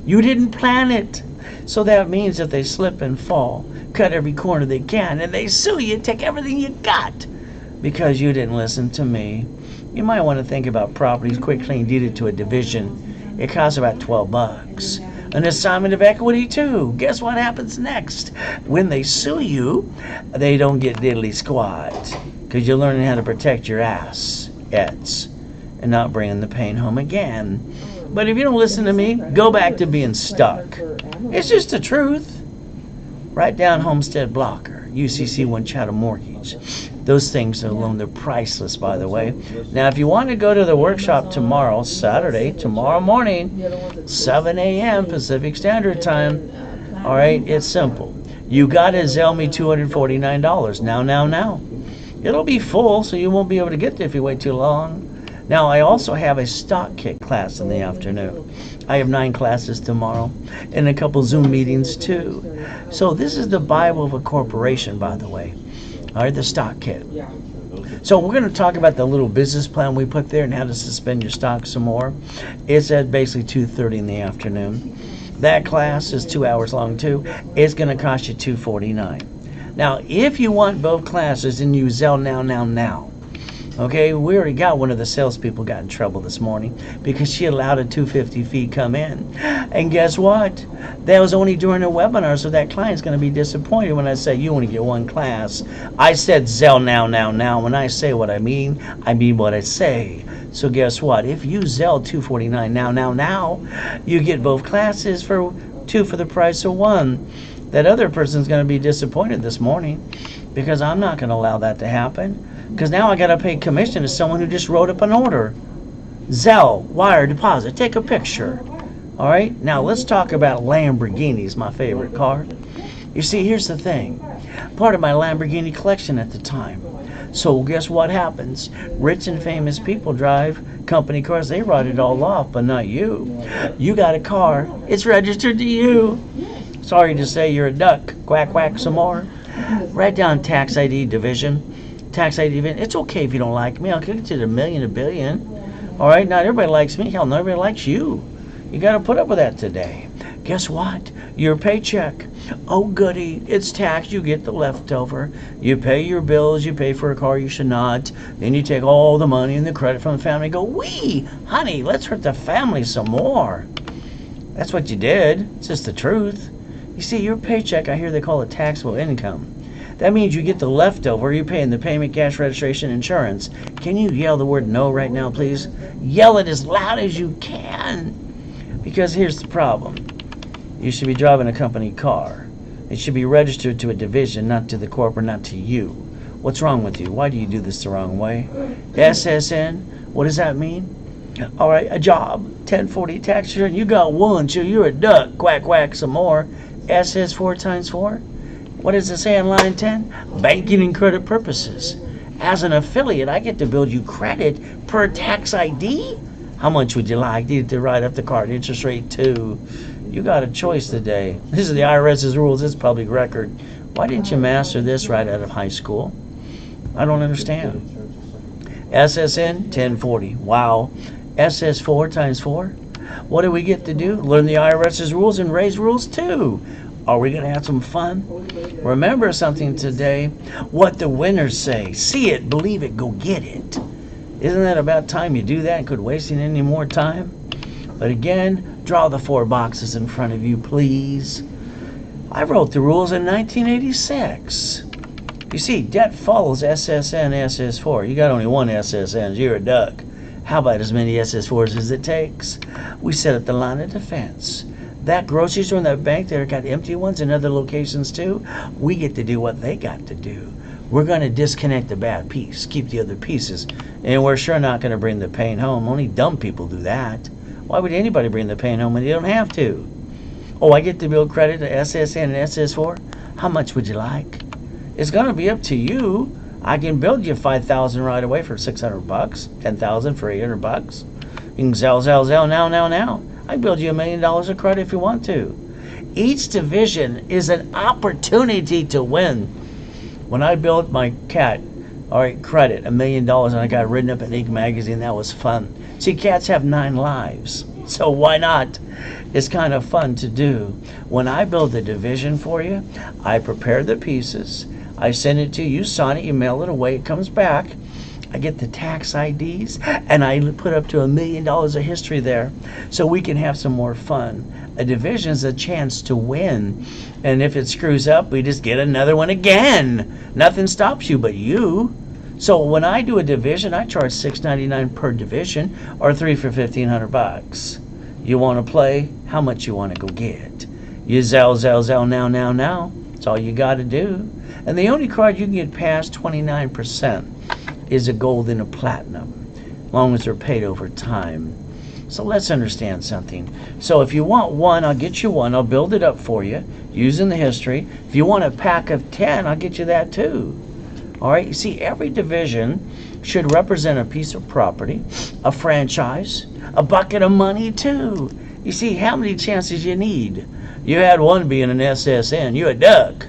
[SPEAKER 1] You didn't plan it. So that means if they slip and fall, cut every corner they can, and they sue you, take everything you got because you didn't listen to me. You might want to think about properties quick clean deeded to a division. It costs about $12. An assignment of equity too. Guess what happens next? When they sue you, they don't get diddly squat because you're learning how to protect your assets and not bringing the pain home again. But if you don't listen to me, go back to being stuck. It's just the truth. Write down Homestead Blocker, UCC One Chattel Mortgage. Those things alone, they're priceless, by the way. Now, if you want to go to the workshop tomorrow, Saturday, tomorrow morning, 7 a.m. Pacific Standard Time, all right, it's simple. You got to Zelle me $249 now. It'll be full, so you won't be able to get there if you wait too long. Now, I also have a stock kit class in the afternoon. I have 9 classes tomorrow and a couple Zoom meetings too. So this is the Bible of a corporation, by the way. All right, the stock kit. So we're going to talk about the little business plan we put there and how to suspend your stock some more. It's at basically 2:30 in the afternoon. That class is 2 hours long too. It's going to cost you $249. Now, if you want both classes, then you Zelle now. Okay, we already got one of the salespeople got in trouble this morning because she allowed a $250 fee come in. And guess what? That was only during a webinar, so that client's going to be disappointed when I say you only get one class. I said Zelle now. When I say what I mean what I say. So guess what? If you Zelle $249 now, you get both classes for 2 for the price of 1. That other person's going to be disappointed this morning because I'm not going to allow that to happen. Because now I got to pay commission to someone who just wrote up an order. Zelle, wire deposit, take a picture. All right, now let's talk about Lamborghinis, my favorite car. You see, here's the thing. Part of my Lamborghini collection at the time. So guess what happens? Rich and famous people drive company cars. They write it all off, but not you. You got a car. It's registered to you. Sorry to say you're a duck. Quack some more. Write down tax ID division. Tax ID event. It's okay if you don't like me. I'll get you to $1 million, $1 billion. All right, not everybody likes me. Hell, not everybody likes you. You got to put up with that today. Guess what? Your paycheck. Oh, goody. It's taxed. You get the leftover. You pay your bills. You pay for a car you should not. Then you take all the money and the credit from the family and go, wee, honey, let's hurt the family some more. That's what you did. It's just the truth. You see, your paycheck, I hear they call it taxable income. That means you get the leftover. You're paying the payment, gas, registration, insurance. Can you yell the word no right now, please? Yell it as loud as you can. Because here's the problem. You should be driving a company car. It should be registered to a division, not to the corporate, not to you. What's wrong with you? Why do you do this the wrong way? SSN, What does that mean? All right, a job, 1040 tax return. You got one, so you're a duck. Quack, quack, some more. SS 4 times 4. What does it say on line 10? Banking and credit purposes. As an affiliate, I get to build you credit per tax ID. How much would you like? You get to write up the card interest rate too. You got a choice today. This is the IRS's rules. It's public record. Why didn't you master this right out of high school? I don't understand. SSN 1040. Wow. SS 4 times 4. What do we get to do? Learn the IRS's rules and raise rules too. Are we going to have some fun? Remember something today. What the winners say. See it, believe it, go get it. Isn't that about time you do that and quit wasting any more time? But again, draw the 4 boxes in front of you, please. I wrote the rules in 1986. You see, debt follows SSN, SS4. You got only one SSN, you're a duck. How about as many SS4s as it takes? We set up the line of defense. That grocery store and that bank that got empty ones in other locations too, we get to do what they got to do. We're going to disconnect the bad piece, keep the other pieces, and we're sure not going to bring the pain home. Only dumb people do that. Why would anybody bring the pain home when you don't have to? Oh, I get to build credit to SSN and SS4? How much would you like? It's going to be up to you. I can build you $5,000 right away for $600, $10,000 for $800. You can zell now. I can build you $1 million of credit if you want to. Each division is an opportunity to win. When I built my cat, all right, credit, $1 million, and I got written up in Inc. magazine, that was fun. See, cats have 9 lives, so why not? It's kind of fun to do. When I build a division for you, I prepare the pieces, I send it to you, sign it, you mail it away, it comes back. I get the tax IDs, and I put up to $1 million of history there so we can have some more fun. A division is a chance to win, and if it screws up, we just get another one again. Nothing stops you but you. So when I do a division, I charge $6.99 per division, or 3 for $1,500. You want to play? How much you want to go get? You zell now. That's all you got to do. And the only card you can get past 29% is a gold and a platinum, as long as they're paid over time. So let's understand something. So if you want one, I'll get you one. I'll build it up for you using the history. If you want a pack of 10, I'll get you that too. All right, you see, every division should represent a piece of property, a franchise, a bucket of money too. You see, how many chances you need? You had one being an SSN. You a duck.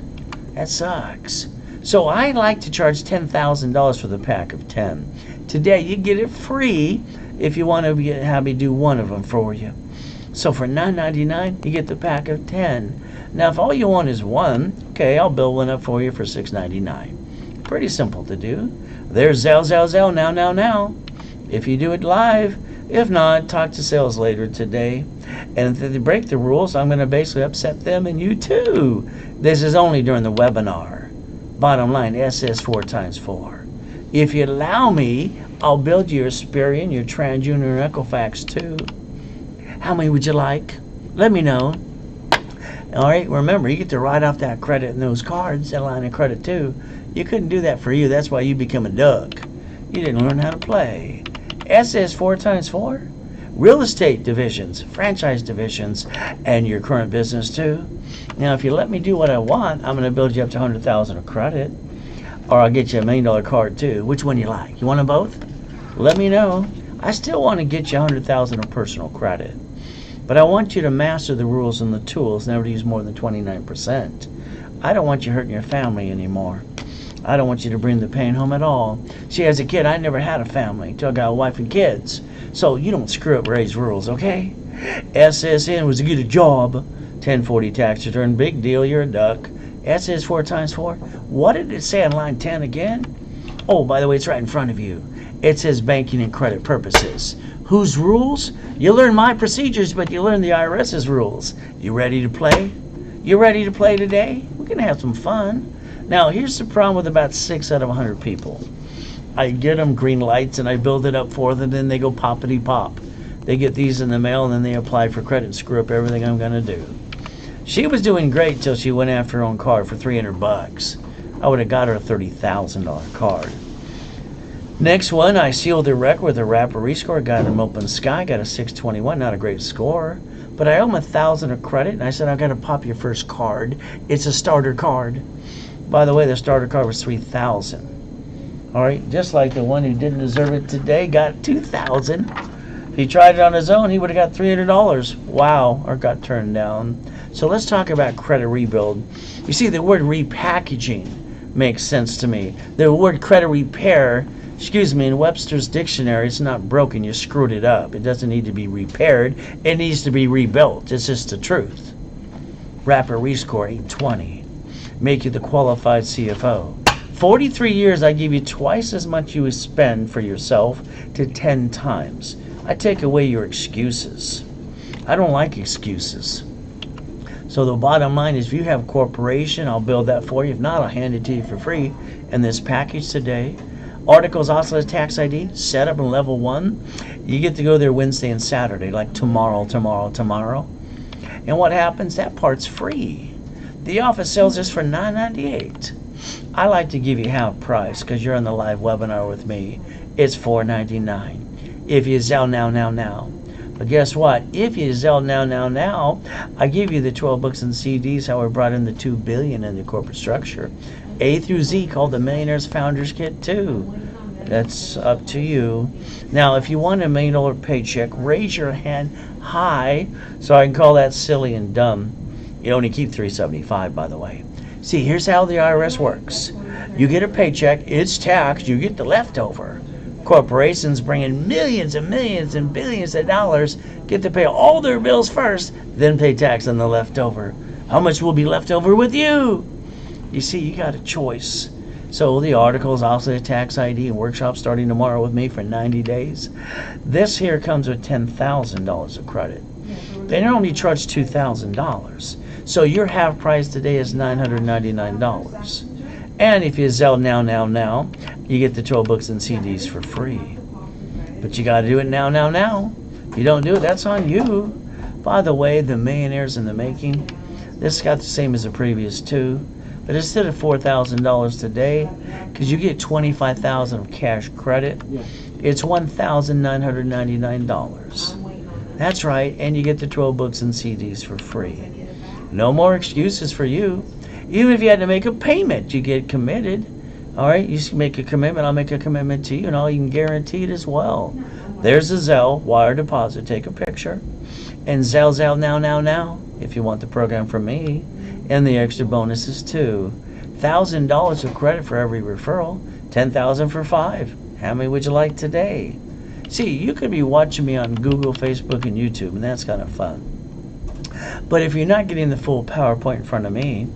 [SPEAKER 1] That sucks. So I like to charge $10,000 for the pack of 10. Today you get it free if you want to have me do one of them for you. So for $9.99 you get the pack of 10. Now if all you want is one, okay, I'll build one up for you for $6.99. Pretty simple to do. There's zell now. If you do it live, if not, talk to sales later today. And if they break the rules, I'm going to basically upset them and you too. This is only during the webinar. Bottom line, SS 4 times 4. If you allow me, I'll build your Experian, your TransUnion, or Equifax too. How many would you like? Let me know. All right, remember, you get to write off that credit in those cards, that line of credit too. You couldn't do that for you. That's why you become a duck. You didn't learn how to play. SS 4 times 4. Real estate divisions, franchise divisions, and your current business too. Now, if you let me do what I want, I'm going to build you up to $100,000 of credit, or I'll get you $1 million card too. Which one you like? You want them both? Let me know. I still want to get you $100,000 of personal credit, but I want you to master the rules and the tools, never to use more than 29%. I don't want you hurting your family anymore. I don't want you to bring the pain home at all. See, as a kid, I never had a family until I got a wife and kids. So you don't screw up Ray's rules, okay? SSN was to get a job. 1040 tax return, big deal, you're a duck. SS 4 times 4. What did it say on line 10 again? Oh, by the way, it's right in front of you. It says banking and credit purposes. Whose rules? You learn my procedures, but you learn the IRS's rules. You ready to play? You ready to play today? We're going to have some fun. Now, here's the problem with about 6 out of 100 people. I get them green lights and I build it up for them, then they go poppity pop. They get these in the mail and then they apply for credit and screw up everything I'm going to do. She was doing great till she went after her own card for $300. I would have got her a $30,000 card. Next one, I sealed the record with a rapper rescore. Got an open sky, got a 621, not a great score. But I owe him 1,000 of credit, and I said, I've got to pop your first card. It's a starter card. By the way, the starter card was 3,000. All right, just like the one who didn't deserve it today got 2,000. If he tried it on his own, he would have got $300. Wow, or got turned down. So let's talk about credit rebuild. You see, the word repackaging makes sense to me. The word credit repair, in Webster's dictionary, it's not broken. You screwed it up. It doesn't need to be repaired. It needs to be rebuilt. It's just the truth. Rapper rescore 820. Make you the qualified CFO. 43 years, I give you twice as much you would spend for yourself to 10 times. I take away your excuses. I don't like excuses. So the bottom line is, if you have a corporation, I'll build that for you. If not, I'll hand it to you for free in this package today. Articles also has tax ID, set up in level 1. You get to go there Wednesday and Saturday, like tomorrow. And what happens? That part's free. The office sells this for $9.98. I like to give you half price because you're on the live webinar with me. It's $4.99. If you Zelle now. But guess what? If you Zelle now, I give you the 12 books and CDs, how we brought in the $2 billion in the corporate structure. A through Z, called the Millionaires Founders Kit too. That's up to you. Now, if you want a $1 million paycheck, raise your hand high so I can call that silly and dumb. You only keep $375, by the way. See, here's how the IRS works. You get a paycheck, it's taxed, you get the leftover. Corporations bring in millions and millions and billions of dollars, get to pay all their bills first, then pay tax on the leftover. How much will be left over with you? You see, you got a choice. So the articles, also the tax ID and workshop starting tomorrow with me for 90 days. This here comes with $10,000 of credit. They only charge $2,000. So your half price today is $999. And if you Zelle now, you get the 12 books and CDs for free. But you got to do it now. If you don't do it, that's on you. By the way, the millionaires in the making, this got the same as the previous two. But instead of $4,000 today, because you get $25,000 of cash credit, it's $1,999. That's right, and you get the 12 books and CDs for free. No more excuses for you. Even if you had to make a payment, you get committed. All right, you make a commitment, I'll make a commitment to you, and I'll even guarantee it as well. There's a Zelle, wire deposit, take a picture. And Zelle now, if you want the program from me. And the extra bonuses too. $1,000 of credit for every referral, $10,000 for 5. How many would you like today? See, you could be watching me on Google, Facebook, and YouTube, and that's kind of fun. But if you're not getting the full PowerPoint in front of me,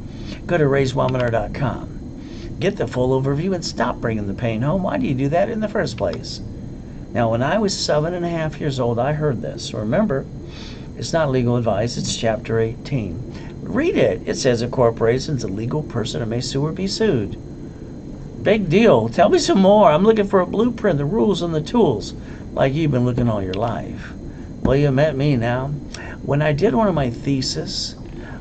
[SPEAKER 1] go to ray'swebinar.com. Get the full overview and stop bringing the pain home. Why do you do that in the first place? Now, when I was 7.5 years old, I heard this. Remember, it's not legal advice, it's chapter 18. Read it. It says a corporation is a legal person and may sue or be sued. Big deal. Tell me some more. I'm looking for a blueprint, the rules and the tools, like you've been looking all your life. Well, you met me now. When I did one of my thesis,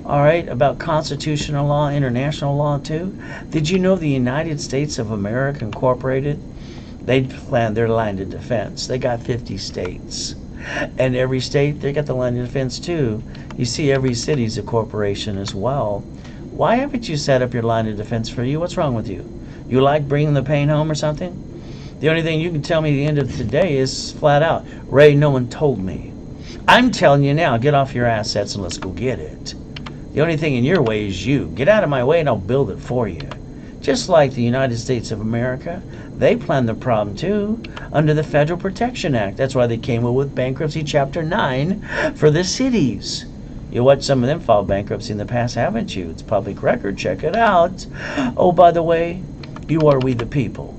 [SPEAKER 1] all right, about constitutional law, international law too, did you know the United States of America Incorporated, they planned their line of defense. They got 50 states. And every state, they got the line of defense too. You see, every city's a corporation as well. Why haven't you set up your line of defense for you? What's wrong with you? You like bringing the pain home or something? The only thing you can tell me at the end of today is flat out, Ray, no one told me. I'm telling you now, get off your assets and let's go get it. The only thing in your way is you. Get out of my way and I'll build it for you. Just like the United States of America, they planned the problem too under the Federal Protection Act. That's why they came up with bankruptcy chapter 9 for the cities. You watched some of them file bankruptcy in the past, haven't you? It's public record. Check it out. Oh, by the way, you are we the people.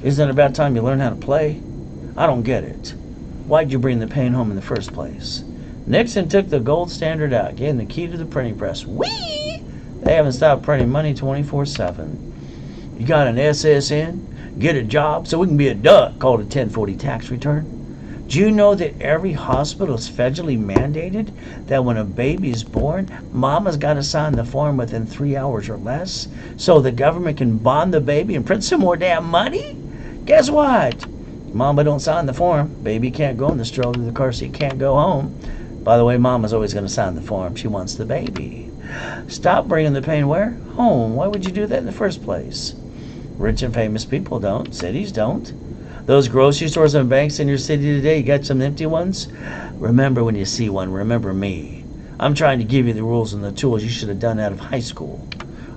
[SPEAKER 1] Isn't it about time you learn how to play? I don't get it. Why'd you bring the pain home in the first place? Nixon took the gold standard out, gave him the key to the printing press. Whee! They haven't stopped printing money 24/7. You got an SSN? Get a job so we can be a duck, called a 1040 tax return. Do you know that every hospital is federally mandated that when a baby is born, mama's got to sign the form within 3 hours or less so the government can bond the baby and print some more damn money? Guess what? Mama don't sign the form. Baby can't go in the stroller. The car seat can't go home. By the way, Mama's always going to sign the form. She wants the baby. Stop bringing the pain where? Home. Why would you do that in the first place? Rich and famous people don't. Cities don't. Those grocery stores and banks in your city today, you got some empty ones? Remember when you see one, remember me. I'm trying to give you the rules and the tools you should have done out of high school.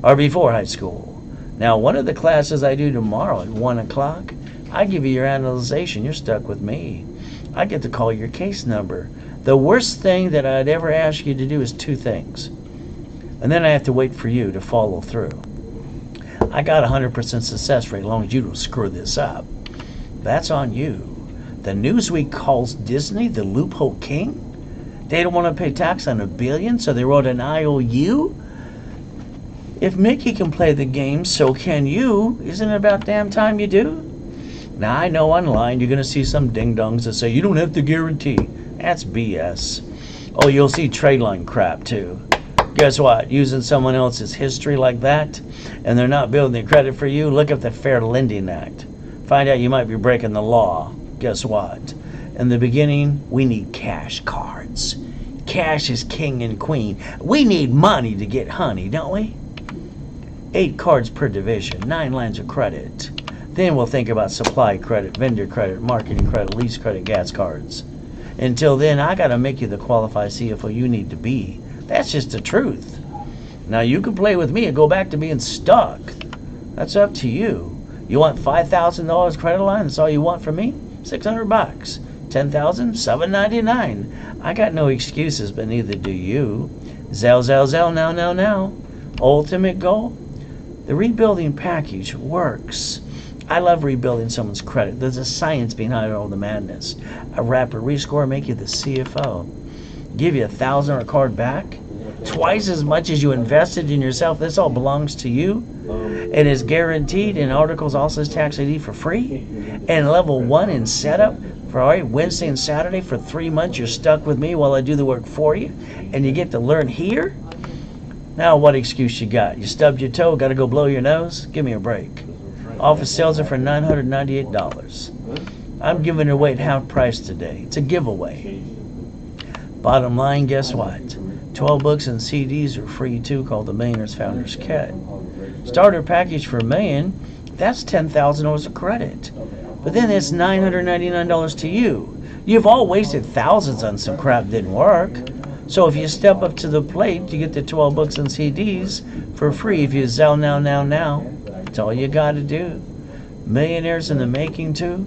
[SPEAKER 1] Or before high school. Now, one of the classes I do tomorrow at 1 o'clock, I give you your analyzation. You're stuck with me. I get to call your case number. The worst thing that I'd ever ask you to do is 2 things. And then I have to wait for you to follow through. I got 100% success rate as long as you don't screw this up. That's on you. The Newsweek calls Disney the loophole king. They don't want to pay tax on $1 billion, so they wrote an IOU. If Mickey can play the game, so can you. Isn't it about damn time you do? Now, I know online you're going to see some ding-dongs that say you don't have to guarantee. That's BS. Oh, you'll see trade line crap, too. Guess what? Using someone else's history like that, and they're not building credit for you, look up the Fair Lending Act. Find out you might be breaking the law. Guess what? In the beginning, we need cash cards. Cash is king and queen. We need money to get honey, don't we? 8 cards per division, 9 lines of credit. Then we'll think about supply credit, vendor credit, marketing credit, lease credit, gas cards. Until then, I got to make you the qualified CFO you need to be. That's just the truth. Now, you can play with me and go back to being stuck. That's up to you. You want $5,000 credit line? That's all you want from me? $600. $10,000? $799. I got no excuses, but neither do you. Zell, now. Ultimate goal? The rebuilding package works. I love rebuilding someone's credit. There's a science behind all the madness. A rapid rescore make you the CFO. Give you $1,000 or a card back. Twice as much as you invested in yourself. This all belongs to you. It is guaranteed in articles also as tax ID for free. And level 1 in setup for Wednesday and Saturday for 3 months. You're stuck with me while I do the work for you. And you get to learn here. Now what excuse you got? You stubbed your toe, got to go blow your nose? Give me a break. Office sales are for $998. I'm giving it away at half price today. It's a giveaway. Bottom line, guess what? 12 books and CDs are free too, called the Millionaire's Founders Kit. Starter package for $1 million, that's $10,000 of credit. But then it's $999 to you. You've all wasted thousands on some crap that didn't work. So if you step up to the plate, you get the 12 books and CDs for free if you Zell now. That's all you got to do. Millionaires in the making too.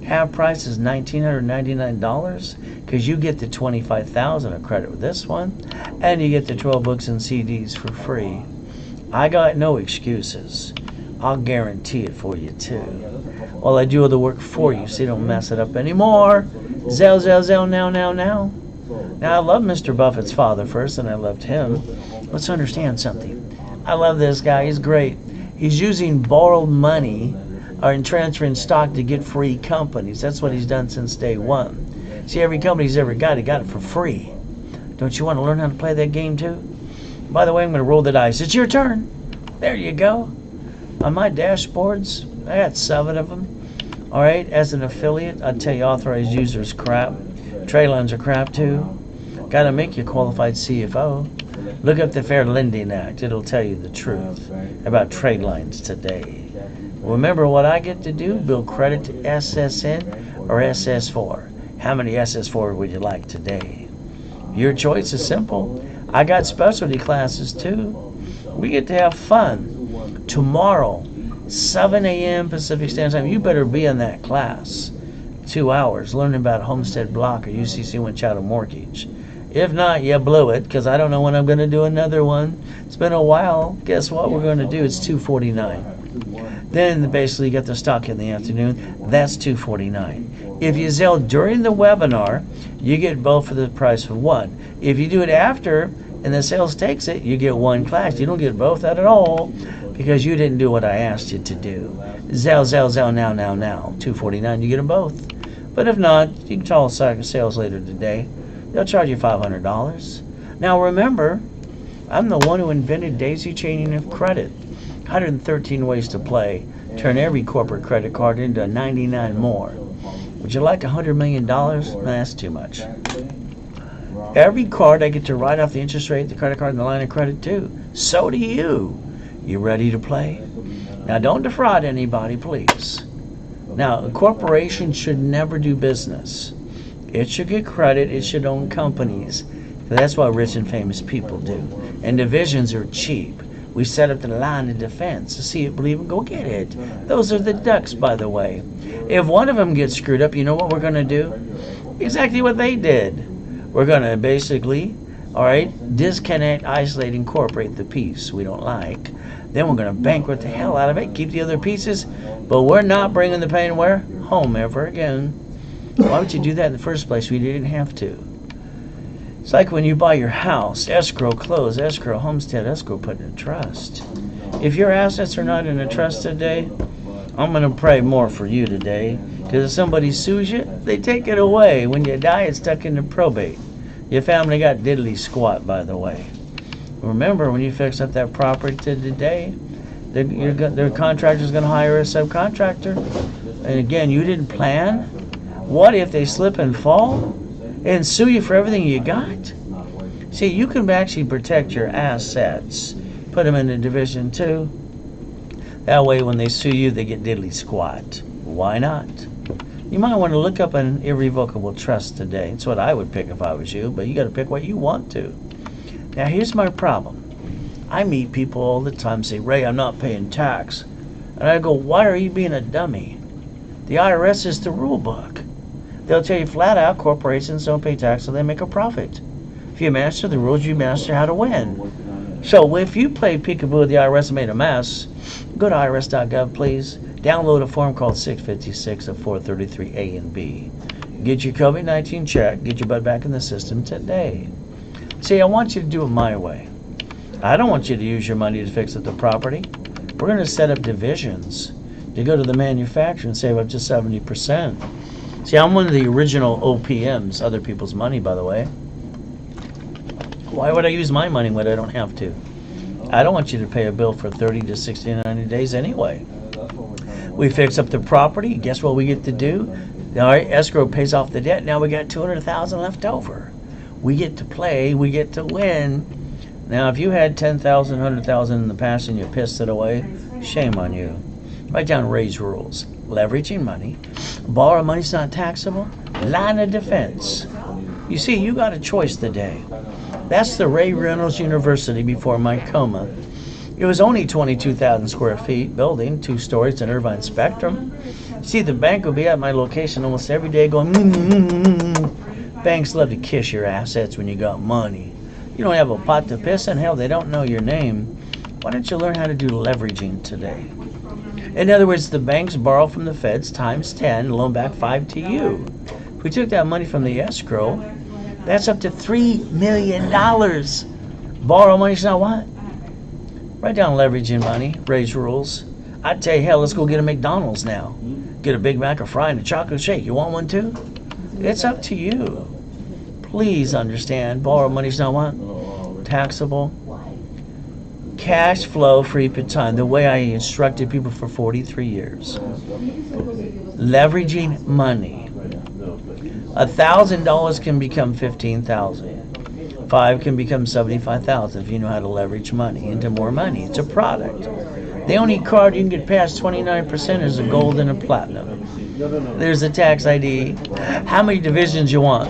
[SPEAKER 1] Half price is $1,999 because you get the $25,000 of credit with this one, and you get the 12 books and CDs for free. I got no excuses. I'll guarantee it for you too. While I do all the work for you, so you don't mess it up anymore. Zell now. Now I love Mr. Buffett's father first, and I loved him. Let's understand something. I love this guy. He's great. He's using borrowed money or in transferring stock to get free companies. That's what he's done since day one. See, every company he's ever got, he got it for free. Don't you want to learn how to play that game too? By the way, I'm going to roll the dice. It's your turn. There you go. On my dashboards, I got 7 of them. All right, as an affiliate, I tell you, authorized users crap. Trade lines are crap too. Got to make you a qualified CFO. Look up the Fair Lending Act. It'll tell you the truth about trade lines today. Remember what I get to do? Build credit to SSN or SS4. How many SS4 would you like today? Your choice is simple. I got specialty classes too. We get to have fun. Tomorrow, 7 a.m. Pacific Standard Time, you better be in that class. 2 hours learning about Homestead Block or UCC One Chattel Mortgage. If not, you blew it, because I don't know when I'm going to do another one. It's been a while. Guess what we're going to do? It's $249. Then basically you get the stock in the afternoon. That's $249. If you Zelle during the webinar, you get both for the price of one. If you do it after and the sales takes it, you get one class. You don't get both at all because you didn't do what I asked you to do. Zelle now. $249. You get them both. But if not, you can call sales later today. They'll charge you $500. Now remember, I'm the one who invented daisy chaining of credit. 113 ways to play. turn every corporate credit card into 99 more. Would you like $100 million? No, that's too much. Every card I get to write off the interest rate, the credit card, and the line of credit too. So do you. You ready to play? Now don't defraud anybody, please. Now, a corporation should never do business. It should get credit, it should own companies. That's what rich and famous people do. And divisions are cheap. We set up the line of defense. To see it, believe it, go get it. Those are the ducks, by the way. If one of them gets screwed up, you know what we're going to do? Exactly what they did. We're going to basically, disconnect, isolate, incorporate the piece we don't like. Then we're going to bankrupt the hell out of it, keep the other pieces, but we're not bringing the pain where? Home ever again. Why would you do that in the first place? We didn't have to. It's like when you buy your house, escrow close, escrow homestead, escrow put in a trust. If your assets are not in a trust today, I'm going to pray more for you today, because if somebody sues you, they take it away. When you die, it's stuck into probate. Your family got diddly squat, by the way. Remember, when you fix up that property today, their contractor's going to hire a subcontractor. And again, you didn't plan. What if they slip and fall and sue you for everything you got? See, you can actually protect your assets. Put them in a Division 2. That way, when they sue you, they get diddly squat. Why not? You might want to look up an irrevocable trust today. It's what I would pick if I was you, but you got to pick what you want to. Now, here's my problem. I meet people all the time say, Ray, I'm not paying tax. And I go, why are you being a dummy? The IRS is the rule book. They'll tell you flat out, corporations don't pay tax so they make a profit. If you master the rules, you master how to win. So if you play peekaboo with the IRS and made a mess, go to irs.gov, please. Download a form called 656 of 433A and B. Get your COVID-19 check. Get your butt back in the system today. See, I want you to do it my way. I don't want you to use your money to fix up the property. We're going to set up divisions to go to the manufacturer and save up to 70%. See, I'm one of the original OPMs, other people's money, by the way. Why would I use my money when I don't have to? I don't want you to pay a bill for 30 to 60 to 90 days anyway. We fix up the property. Guess what we get to do? All right, escrow pays off the debt. Now we got $200,000 left over. We get to play. We get to win. Now, if you had $10,000, $100,000 in the past and you pissed it away, shame on you. Write down Ray's rules. Leveraging money. Borrow money's not taxable. Line of defense. You see, you got a choice today. That's the Ray Reynolds University before my coma. It was only 22,000 square feet building, 2 stories in Irvine Spectrum. See, the bank would be at my location almost every day going, Banks love to kiss your assets when you got money. You don't have a pot to piss in. Hell, they don't know your name. Why don't you learn how to do leveraging today? In other words, the banks borrow from the feds times 10, loan back 5 to you. If we took that money from the escrow, that's up to $3 million. Borrow money's not what? Write down leveraging money, Ray's rules. I'd tell you, hell, let's go get a McDonald's now. Get a Big Mac, a fry, and a chocolate shake. You want one too? It's up to you. Please understand, borrow money's not what? Taxable. Cash flow free per time, the way I instructed people for 43 years. Leveraging money. $1,000 can become $15,000. 5 can become $75,000 if you know how to leverage money into more money. It's a product. The only card you can get past 29% is a gold and a platinum. There's a tax ID. How many divisions you want?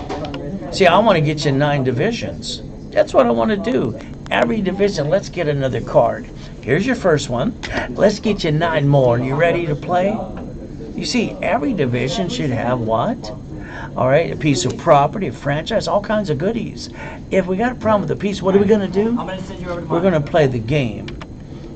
[SPEAKER 1] See, I want to get you 9 divisions. That's what I want to do. Every division, let's get another card. Here's your first one. Let's get you 9 more. You ready to play? You see, every division should have what? All right, a piece of property, a franchise, all kinds of goodies. If we got a problem with the piece, what are we going to do? We're going to play the game.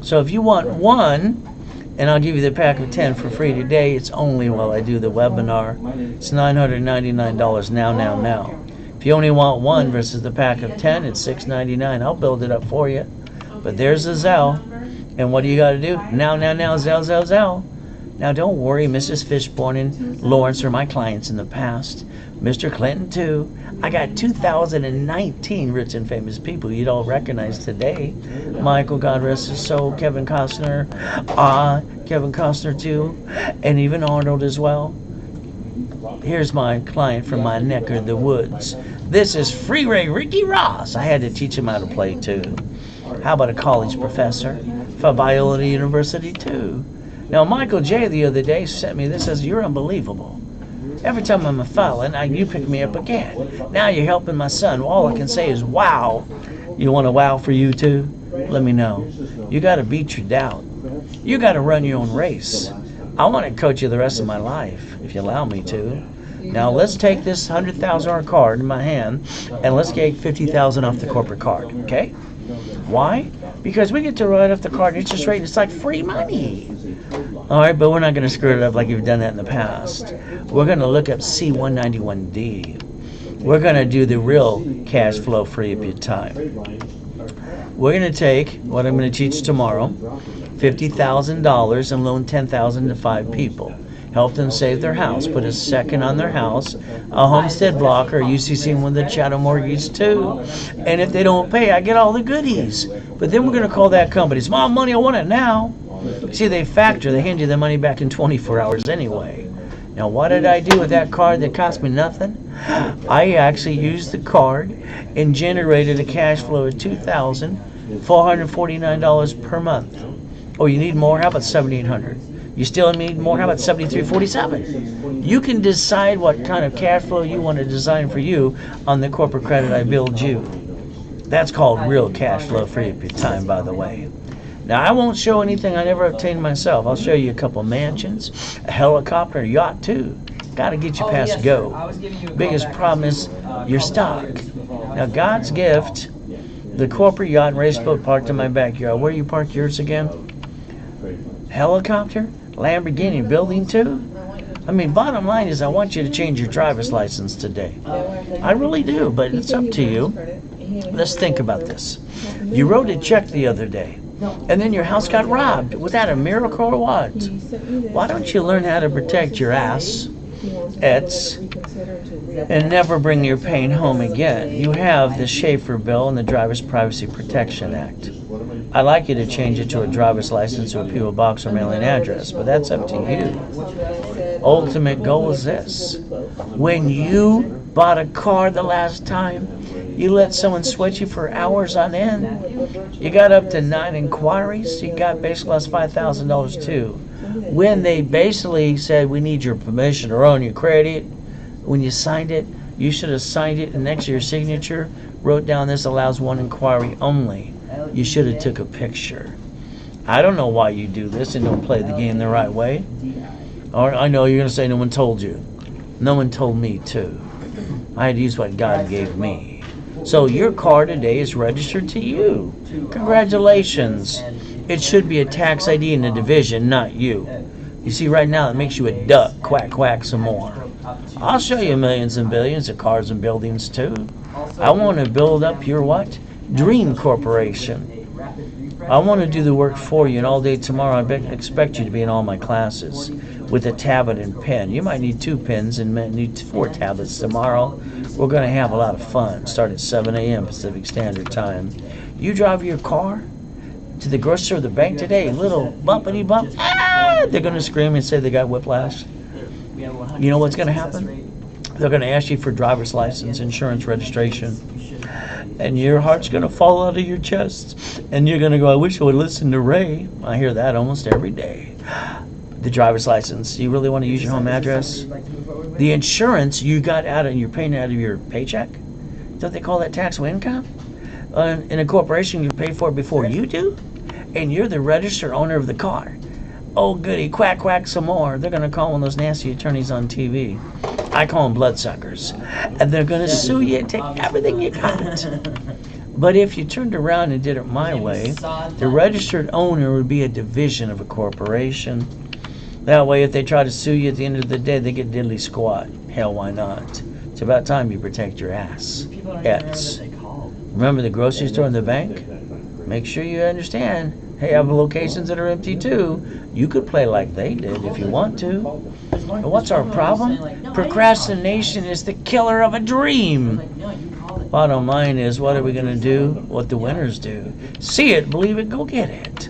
[SPEAKER 1] So if you want 1, and I'll give you the pack of 10 for free today, it's only while I do the webinar. It's $999 now. If you only want 1 versus the pack of 10, it's $699. I'll build it up for you. But there's the Zelle. And what do you got to do? Now, Zelle. Now don't worry, Mrs. Fishborn and Lawrence are my clients in the past. Mr. Clinton too. I got 2019 rich and famous people you'd all recognize today. Michael, God rest his soul, Kevin Costner, Kevin Costner too, and even Arnold as well. Here's my client from my neck of the woods. This is Freeway Ricky Ross. I had to teach him how to play too. How about a college professor from Biola University too? Now Michael J. the other day sent me this, says, you're unbelievable. Every time I'm a felon, you pick me up again. Now you're helping my son. All I can say is wow. You want a wow for you too? Let me know. You got to beat your doubt. You got to run your own race. I want to coach you the rest of my life, if you allow me to. Now let's take this $100,000 card in my hand and let's get $50,000 off the corporate card, okay? Why? Because we get to write off the card interest rate. It's like free money. All right, but we're not going to screw it up like you've done that in the past. We're going to look up C191D. We're going to do the real cash flow free up your time. We're going to take what I'm going to teach tomorrow, $50,000 and loan $10,000 to 5 people. Help them save their house. Put a second on their house, a homestead block, or UCC with a chattel mortgage too. And if they don't pay, I get all the goodies. But then we're going to call that company. It's my money, I want it now. See, they factor. They hand you the money back in 24 hours anyway. Now, what did I do with that card that cost me nothing? I actually used the card and generated a cash flow of $2,449 per month. Oh, you need more? How about $7,800? You still need more? How about $7,347? You can decide what kind of cash flow you want to design for you on the corporate credit I build you. That's called real cash flow free up your time, by the way. Now, I won't show anything I never obtained myself. I'll show you a couple mansions, a helicopter, a yacht too. Got to get you past go. Biggest problem is your stock. Now, God's gift, the corporate yacht and race boat parked in my backyard. Where you park yours again? Helicopter? Lamborghini building too? I mean, bottom line is I want you to change your driver's license today. I really do, but it's up to you. Let's think about this. You wrote a check the other day, and then your house got robbed. Was that a miracle or what? Why don't you learn how to protect your ass, and never bring your pain home again? You have the Schaefer Bill and the Driver's Privacy Protection Act. I'd like you to change it to a driver's license to a P.O. box or mailing address, but that's up to you. Ultimate goal is this. When you bought a car the last time, you let someone sweat you for hours on end. You got up to 9 inquiries. You got basically lost $5,000 too. When they basically said, we need your permission to run your credit, when you signed it, you should have signed it and next to your signature, wrote down this allows 1 inquiry only. You should have took a picture. I don't know why you do this and don't play the game the right way. Or I know you're going to say no one told you. No one told me too. I had to use what God gave me. So your car today is registered to you. Congratulations. It should be a tax ID in the division, not you. You see, right now it makes you a duck. Quack, quack some more. I'll show you millions and billions of cars and buildings too. I want to build up your what? Dream corporation. I want to do the work for you, and all day tomorrow I expect you to be in all my classes with a tablet and pen. You might need 2 pens and need 4 tablets tomorrow. We're going to have a lot of fun. Start at 7 a.m. Pacific Standard Time. You drive your car to the grocery store or the bank today, little bumpity bump, they're going to scream and say they got whiplash. You know what's going to happen? They're going to ask you for driver's license, insurance, registration. And your heart's going to fall out of your chest. And you're going to go, I wish I would listen to Ray. I hear that almost every day. The driver's license. You really want to use your home address? The insurance you got out of, you're paying out of your paycheck? Don't they call that taxable income? In a corporation, you pay for it before you do? And you're the registered owner of the car. Oh, goody, quack, quack some more. They're going to call one of those nasty attorneys on TV. I call them bloodsuckers. And they're going to sue you and take everything you got. But if you turned around and did it my way, the registered owner would be a division of a corporation. That way, if they try to sue you at the end of the day, they get diddly squat. Hell, why not? It's about time you protect your ass. Remember the grocery store and the bank? Make sure you understand. Hey, I have locations that are empty too. You could play like they did if you want to. And what's our problem? Procrastination is the killer of a dream. Bottom line is, what are we going to do? What the winners do. See it, believe it, go get it.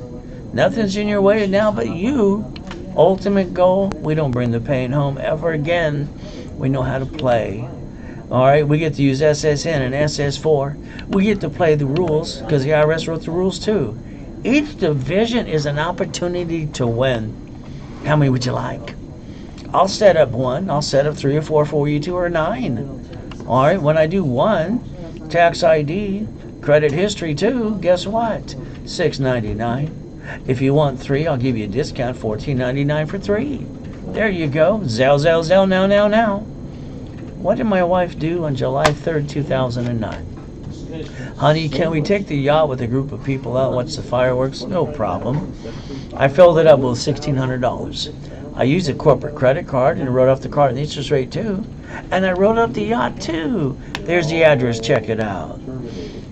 [SPEAKER 1] Nothing's in your way now but you. Ultimate goal, we don't bring the pain home ever again. We know how to play. Alright, we get to use SSN and SS4. We get to play the rules because the IRS wrote the rules too. Each division is an opportunity to win. How many would you like? I'll set up 1. I'll set up 3 or 4 for you, 2 or 9. Alright, when I do 1, tax ID, credit history 2, guess what? $6.99. If you want 3, I'll give you a discount, $14.99 for 3. There you go. Zell, now. What did my wife do on July 3rd, 2009? Honey, can we take the yacht with a group of people out and watch the fireworks? No problem. I filled it up with $1,600. I used a corporate credit card and wrote off the card and the interest rate too. And I wrote up the yacht too. There's the address, check it out.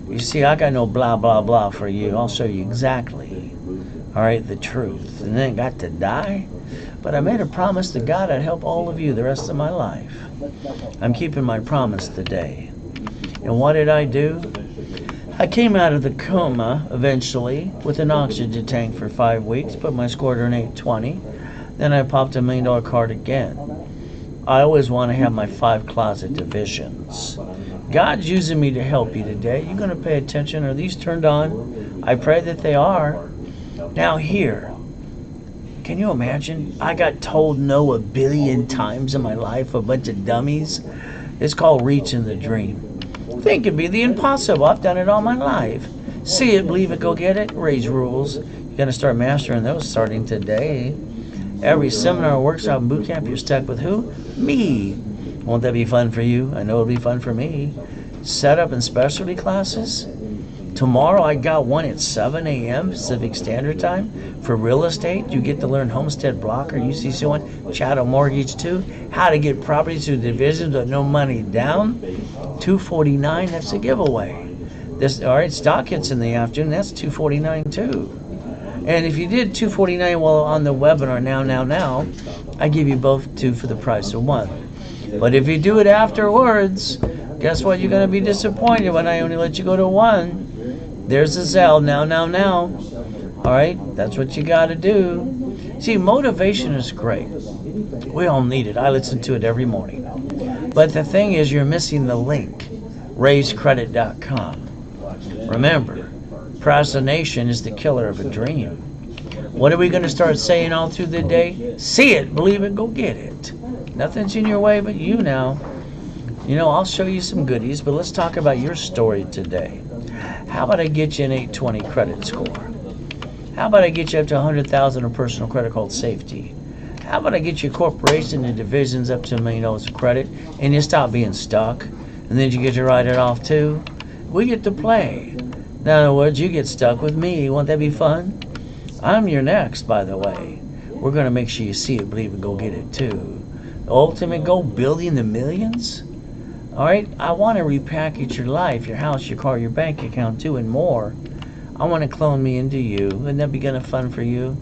[SPEAKER 1] You see, I got no blah, blah, blah for you. I'll show you exactly. Alright, the truth. And then got to die. But I made a promise to God I'd help all of you the rest of my life. I'm keeping my promise today. And what did I do? I came out of the coma eventually with an oxygen tank for 5 weeks, put my score to an 820. Then I popped $1 million card again. I always want to have my 5 closet divisions. God's using me to help you today. You're going to pay attention. Are these turned on? I pray that they are. Now here, can you imagine? I got told no 1 billion times in my life, a bunch of dummies. It's called reaching the dream. Think it'd be the impossible. I've done it all my life. See it, believe it, go get it. Raise rules. You're going to start mastering those starting today. Every seminar, workshop, and boot camp, you're stuck with who? Me. Won't that be fun for you? I know it'll be fun for me. Setup and specialty classes. Tomorrow I got one at 7 a.m. Pacific Standard Time for real estate. You get to learn Homestead Blocker, UCC 1, Chattel Mortgage 2, how to get properties through divisions with no money down. $249, that's a giveaway. Alright, stock hits in the afternoon, that's $249 too. And if you did $249 while on the webinar now, I give you both 2 for the price of 1. But if you do it afterwards, guess what? You're going to be disappointed when I only let you go to 1. There's the Zell, now. Alright, that's what you got to do. See, motivation is great. We all need it. I listen to it every morning. But the thing is, you're missing the link, raisecredit.com. Remember, procrastination is the killer of a dream. What are we going to start saying all through the day? See it, believe it, go get it. Nothing's in your way but you now. You know, I'll show you some goodies, but let's talk about your story today. How about I get you an 820 credit score? How about I get you up to $100,000 of personal credit called safety? How about I get you a corporation and divisions up to $1 million of credit and you stop being stuck? And then you get to write it off too? We get to play. In other words, you get stuck with me. Won't that be fun? I'm your next, by the way. We're going to make sure you see it, believe it, go get it too. The ultimate goal, building the millions? Alright, I want to repackage your life, your house, your car, your bank account too, and more. I want to clone me into you. Wouldn't that be kind of fun for you?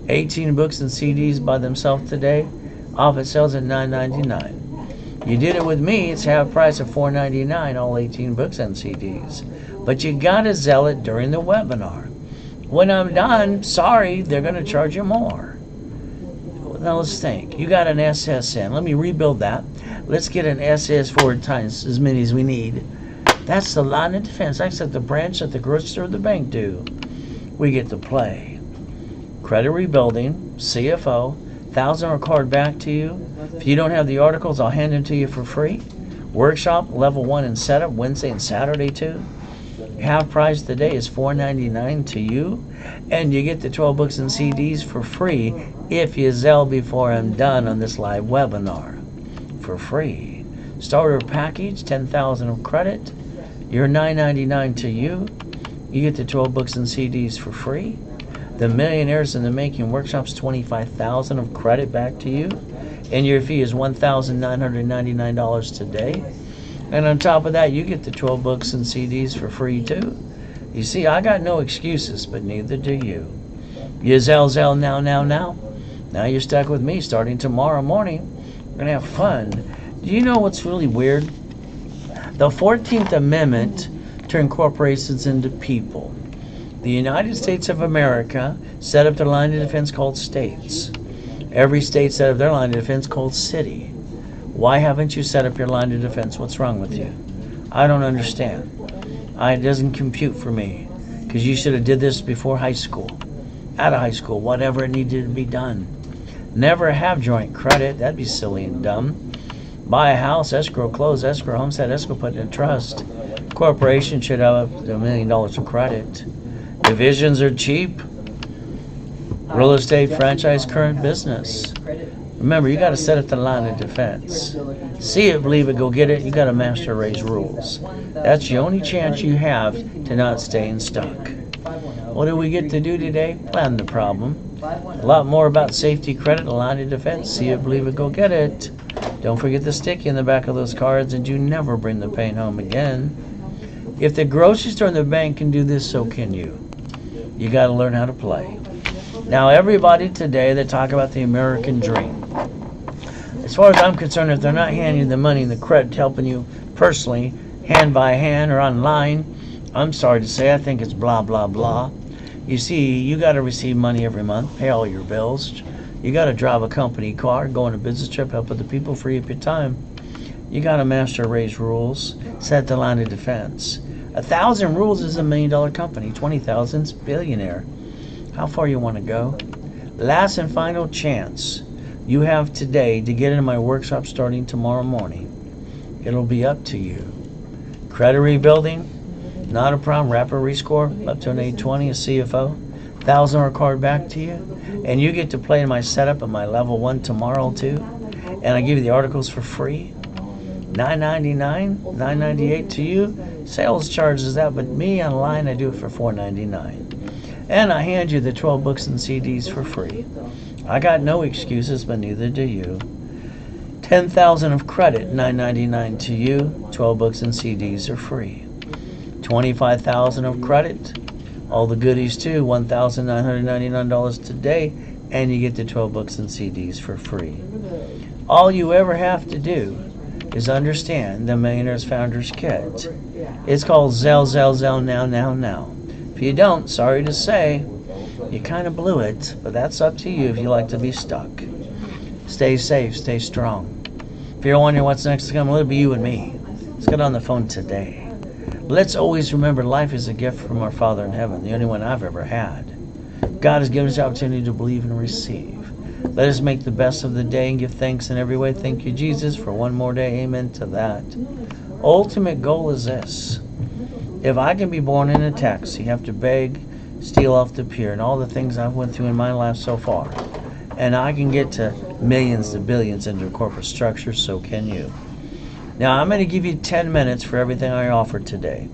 [SPEAKER 1] 18 books and CDs by themselves today. Off it sells at $9.99. You did it with me, it's half price of $4.99, all 18 books and CDs. But you gotta sell it during the webinar. When I'm done, sorry, they're gonna charge you more. Now let's think. You got an SSN. Let me rebuild that. Let's get an SS4 times as many as we need. That's the line of defense. That's like the branch that the grocery store or the bank do. We get to play. Credit rebuilding, CFO, $1,000 card back to you. If you don't have the articles, I'll hand them to you for free. Workshop, level 1 and setup, Wednesday and Saturday too. Half price today is $4.99 to you. And you get the 12 books and CDs for free if you Zelle before I'm done on this live webinar. For free. Starter package, $10,000 of credit. You're $9.99 to you. You get the 12 books and CDs for free. The Millionaires in the Making workshops, $25,000 of credit back to you. And your fee is $1,999 today. And on top of that, you get the 12 books and CDs for free too. You see, I got no excuses, but neither do you. You Zell now. Now you're stuck with me starting tomorrow morning. We're going to have fun. Do you know what's really weird? The 14th Amendment turned corporations into people. The United States of America set up their line of defense called states. Every state set up their line of defense called city. Why haven't you set up your line of defense? What's wrong with you? I don't understand. It doesn't compute for me. Because you should have did this before high school. Out of high school, whatever it needed to be done. Never have joint credit. That'd be silly and dumb. Buy a house, escrow, close, escrow, homestead, escrow, put in a trust. Corporation should have up to $1 million of credit. Divisions are cheap. Real estate, franchise, current business. Remember, you got to set up the line of defense. See it, believe it, go get it. You got to master raise rules. That's the only chance you have to not staying stuck. What do we get to do today? Plan the problem. A lot more about safety, credit, and line of defense. See it, believe it, go get it. Don't forget the sticky in the back of those cards, and you never bring the pain home again. If the grocery store and the bank can do this, so can you. You got to learn how to play. Now, everybody today, they talk about the American dream. As far as I'm concerned, if they're not handing the money and the credit helping you personally, hand by hand or online, I'm sorry to say, I think it's blah, blah, blah. You see, you got to receive money every month, pay all your bills. You got to drive a company car, go on a business trip, help other people, free up your time. You got to master raise rules, set the line of defense. 1,000 rules is $1 million company. 20,000's billionaire. How far you want to go? Last and final chance you have today to get into my workshop starting tomorrow morning. It'll be up to you. Credit rebuilding, not a problem. Rapid rescore, up to an 820, a CFO. $1,000 card back to you. And you get to play in my setup at my level 1 tomorrow too. And I give you the articles for free. $9.99, $9.98 to you. Sales charges that, but me online I do it for $4.99. And I hand you the 12 books and CDs for free. I got no excuses, but neither do you. $10,000 of credit, $9.99 to you. 12 books and CDs are free. $25,000 of credit, all the goodies too, $1,999 today, and you get the 12 books and CDs for free. All you ever have to do is understand the Millionaires Founders Kit. It's called Zell now. If you don't, sorry to say, you kind of blew it, but that's up to you if you like to be stuck. Stay safe, stay strong. If you're wondering what's next to come, it'll be you and me. Let's get on the phone today. Let's always remember life is a gift from our Father in heaven, the only one I've ever had. God has given us the opportunity to believe and receive. Let us make the best of the day and give thanks in every way. Thank you, Jesus, for one more day. Amen to that. Ultimate goal is this. If I can be born in a taxi, have to beg, steal off the pier, and all the things I've went through in my life so far, and I can get to millions to billions into corporate structure, so can you. Now, I'm going to give you 10 minutes for everything I offered today.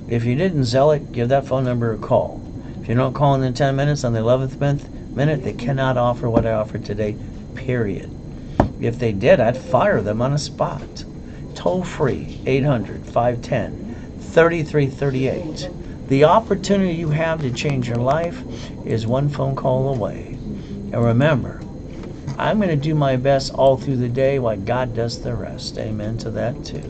[SPEAKER 1] If you didn't sell it, give that phone number a call. If you don't call in 10 minutes on the 11th minute, they cannot offer what I offered today, period. If they did, I'd fire them on a spot. Toll free, 800-510-3338. The opportunity you have to change your life is one phone call away. And remember, I'm going to do my best all through the day while God does the rest. Amen to that too.